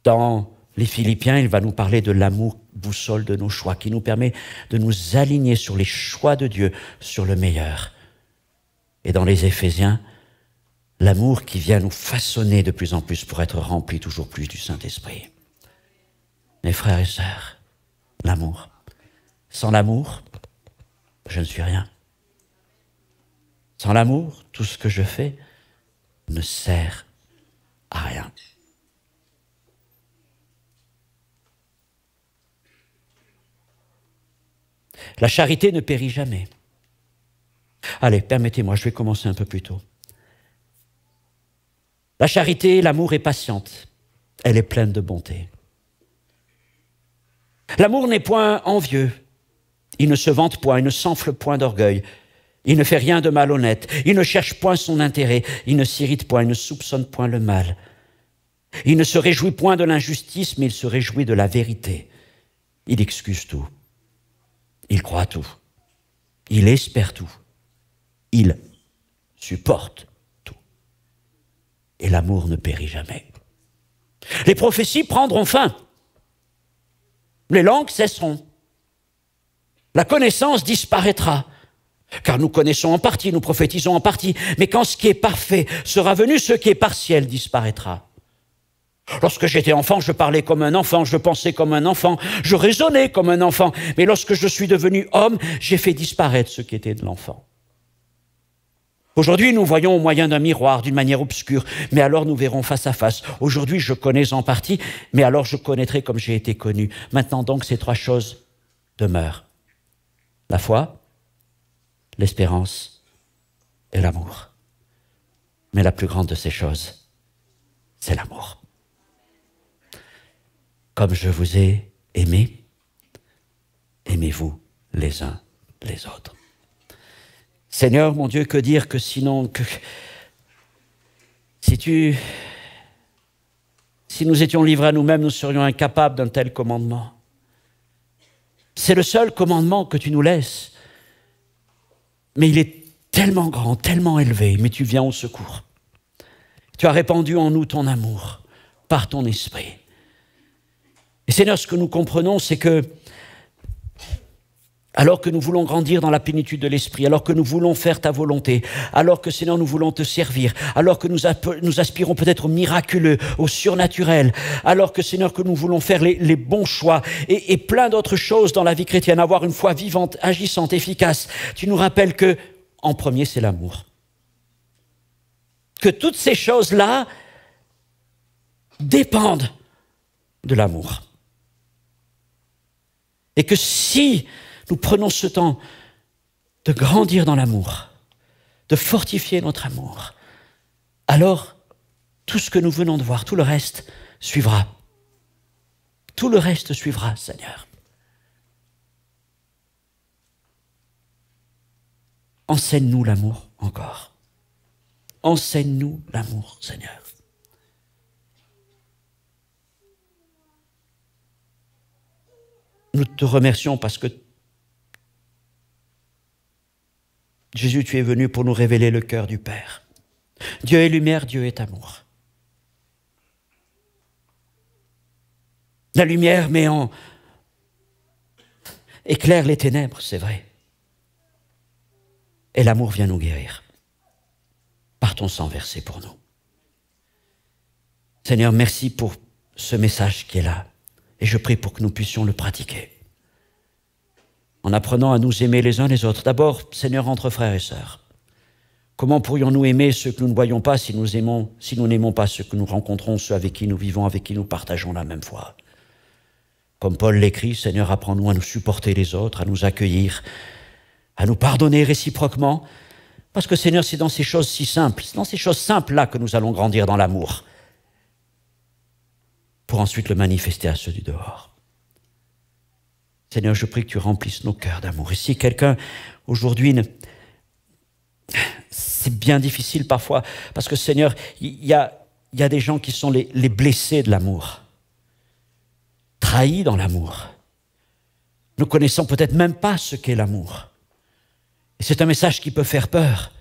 Dans les Philippiens, il va nous parler de l'amour boussole de nos choix, qui nous permet de nous aligner sur les choix de Dieu, sur le meilleur. Et dans les Éphésiens, l'amour qui vient nous façonner de plus en plus pour être remplis toujours plus du Saint-Esprit. Mes frères et sœurs, l'amour. Sans l'amour, je ne suis rien. Sans l'amour, tout ce que je fais ne sert à rien. La charité ne périt jamais. Allez, permettez-moi, je vais commencer un peu plus tôt. La charité, l'amour est patiente. Elle est pleine de bonté. L'amour n'est point envieux. Il ne se vante point, il ne s'enfle point d'orgueil. Il ne fait rien de malhonnête. Il ne cherche point son intérêt. Il ne s'irrite point, il ne soupçonne point le mal. Il ne se réjouit point de l'injustice, mais il se réjouit de la vérité. Il excuse tout. Il croit tout. Il espère tout. Il supporte tout. Et l'amour ne périt jamais. Les prophéties prendront fin. Les langues cesseront. La connaissance disparaîtra. Car nous connaissons en partie, nous prophétisons en partie. Mais quand ce qui est parfait sera venu, ce qui est partiel disparaîtra. Lorsque j'étais enfant, je parlais comme un enfant, je pensais comme un enfant, je raisonnais comme un enfant. Mais lorsque je suis devenu homme, j'ai fait disparaître ce qui était de l'enfant. Aujourd'hui, nous voyons au moyen d'un miroir, d'une manière obscure, mais alors nous verrons face à face. Aujourd'hui, je connais en partie, mais alors je connaîtrai comme j'ai été connu. Maintenant donc, ces 3 choses demeurent. La foi, l'espérance et l'amour. Mais la plus grande de ces choses, c'est l'amour. Comme je vous ai aimé, aimez-vous les uns les autres. Seigneur, mon Dieu, que dire que sinon que si nous étions livrés à nous-mêmes, nous serions incapables d'un tel commandement. C'est le seul commandement que tu nous laisses. Mais il est tellement grand, tellement élevé, mais tu viens au secours. Tu as répandu en nous ton amour par ton esprit. Et Seigneur, ce que nous comprenons, c'est que alors que nous voulons grandir dans la plénitude de l'Esprit, alors que nous voulons faire ta volonté, alors que, Seigneur, nous voulons te servir, alors que nous aspirons peut-être au miraculeux, au surnaturel, alors que, Seigneur, que nous voulons faire les bons choix et plein d'autres choses dans la vie chrétienne, avoir une foi vivante, agissante, efficace. Tu nous rappelles que, en premier, c'est l'amour. Que toutes ces choses-là dépendent de l'amour. Et que si nous prenons ce temps de grandir dans l'amour, de fortifier notre amour, alors tout ce que nous venons de voir, tout le reste suivra. Tout le reste suivra, Seigneur. Enseigne-nous l'amour encore. Enseigne-nous l'amour, Seigneur. Nous te remercions parce que Jésus, tu es venu pour nous révéler le cœur du Père. Dieu est lumière, Dieu est amour. La lumière éclaire les ténèbres, c'est vrai. Et l'amour vient nous guérir par ton sang versé pour nous. Seigneur, merci pour ce message qui est là. Et je prie pour que nous puissions le pratiquer. En apprenant à nous aimer les uns les autres. D'abord, Seigneur, entre frères et sœurs. Comment pourrions-nous aimer ceux que nous ne voyons pas si nous n'aimons pas ceux que nous rencontrons, ceux avec qui nous vivons, avec qui nous partageons la même foi? Comme Paul l'écrit, Seigneur, apprends-nous à nous supporter les autres, à nous accueillir, à nous pardonner réciproquement. Parce que, Seigneur, c'est dans ces choses si simples, c'est dans ces choses simples-là que nous allons grandir dans l'amour, pour ensuite le manifester à ceux du dehors. Seigneur, je prie que tu remplisses nos cœurs d'amour. Et si quelqu'un, aujourd'hui, c'est bien difficile parfois, parce que, Seigneur, il y a des gens qui sont les blessés de l'amour, trahis dans l'amour. Nous connaissons peut-être même pas ce qu'est l'amour. Et c'est un message qui peut faire peur,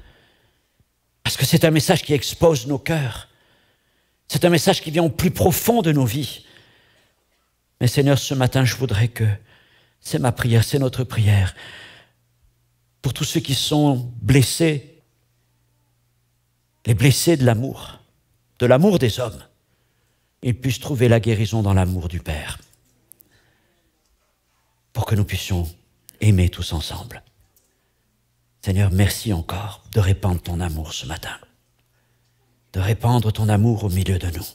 parce que c'est un message qui expose nos cœurs. C'est un message qui vient au plus profond de nos vies. Mais Seigneur, ce matin, je voudrais que, c'est ma prière, c'est notre prière, pour tous ceux qui sont blessés, les blessés de l'amour des hommes, ils puissent trouver la guérison dans l'amour du Père, pour que nous puissions aimer tous ensemble. Seigneur, merci encore de répandre ton amour ce matin, de répandre ton amour au milieu de nous,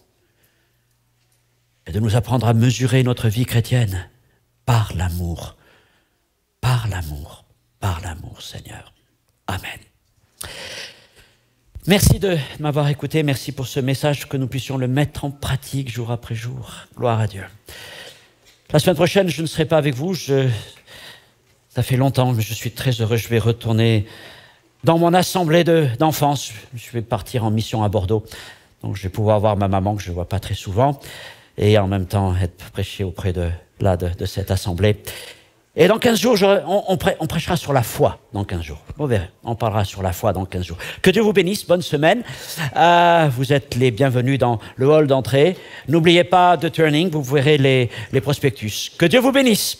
et de nous apprendre à mesurer notre vie chrétienne par l'amour, Seigneur. Amen. Merci de m'avoir écouté, merci pour ce message, que nous puissions le mettre en pratique jour après jour. Gloire à Dieu. La semaine prochaine, je ne serai pas avec vous, ça fait longtemps, mais je suis très heureux, je vais retourner dans mon assemblée d'enfance. Je vais partir en mission à Bordeaux, donc je vais pouvoir voir ma maman que je ne vois pas très souvent, et en même temps être prêché auprès de cette assemblée. Et dans 15 jours, on prêchera sur la foi dans 15 jours. Vous verrez, on parlera sur la foi dans 15 jours. Que Dieu vous bénisse, bonne semaine. Vous êtes les bienvenus dans le hall d'entrée. N'oubliez pas de Turning, vous verrez les prospectus. Que Dieu vous bénisse.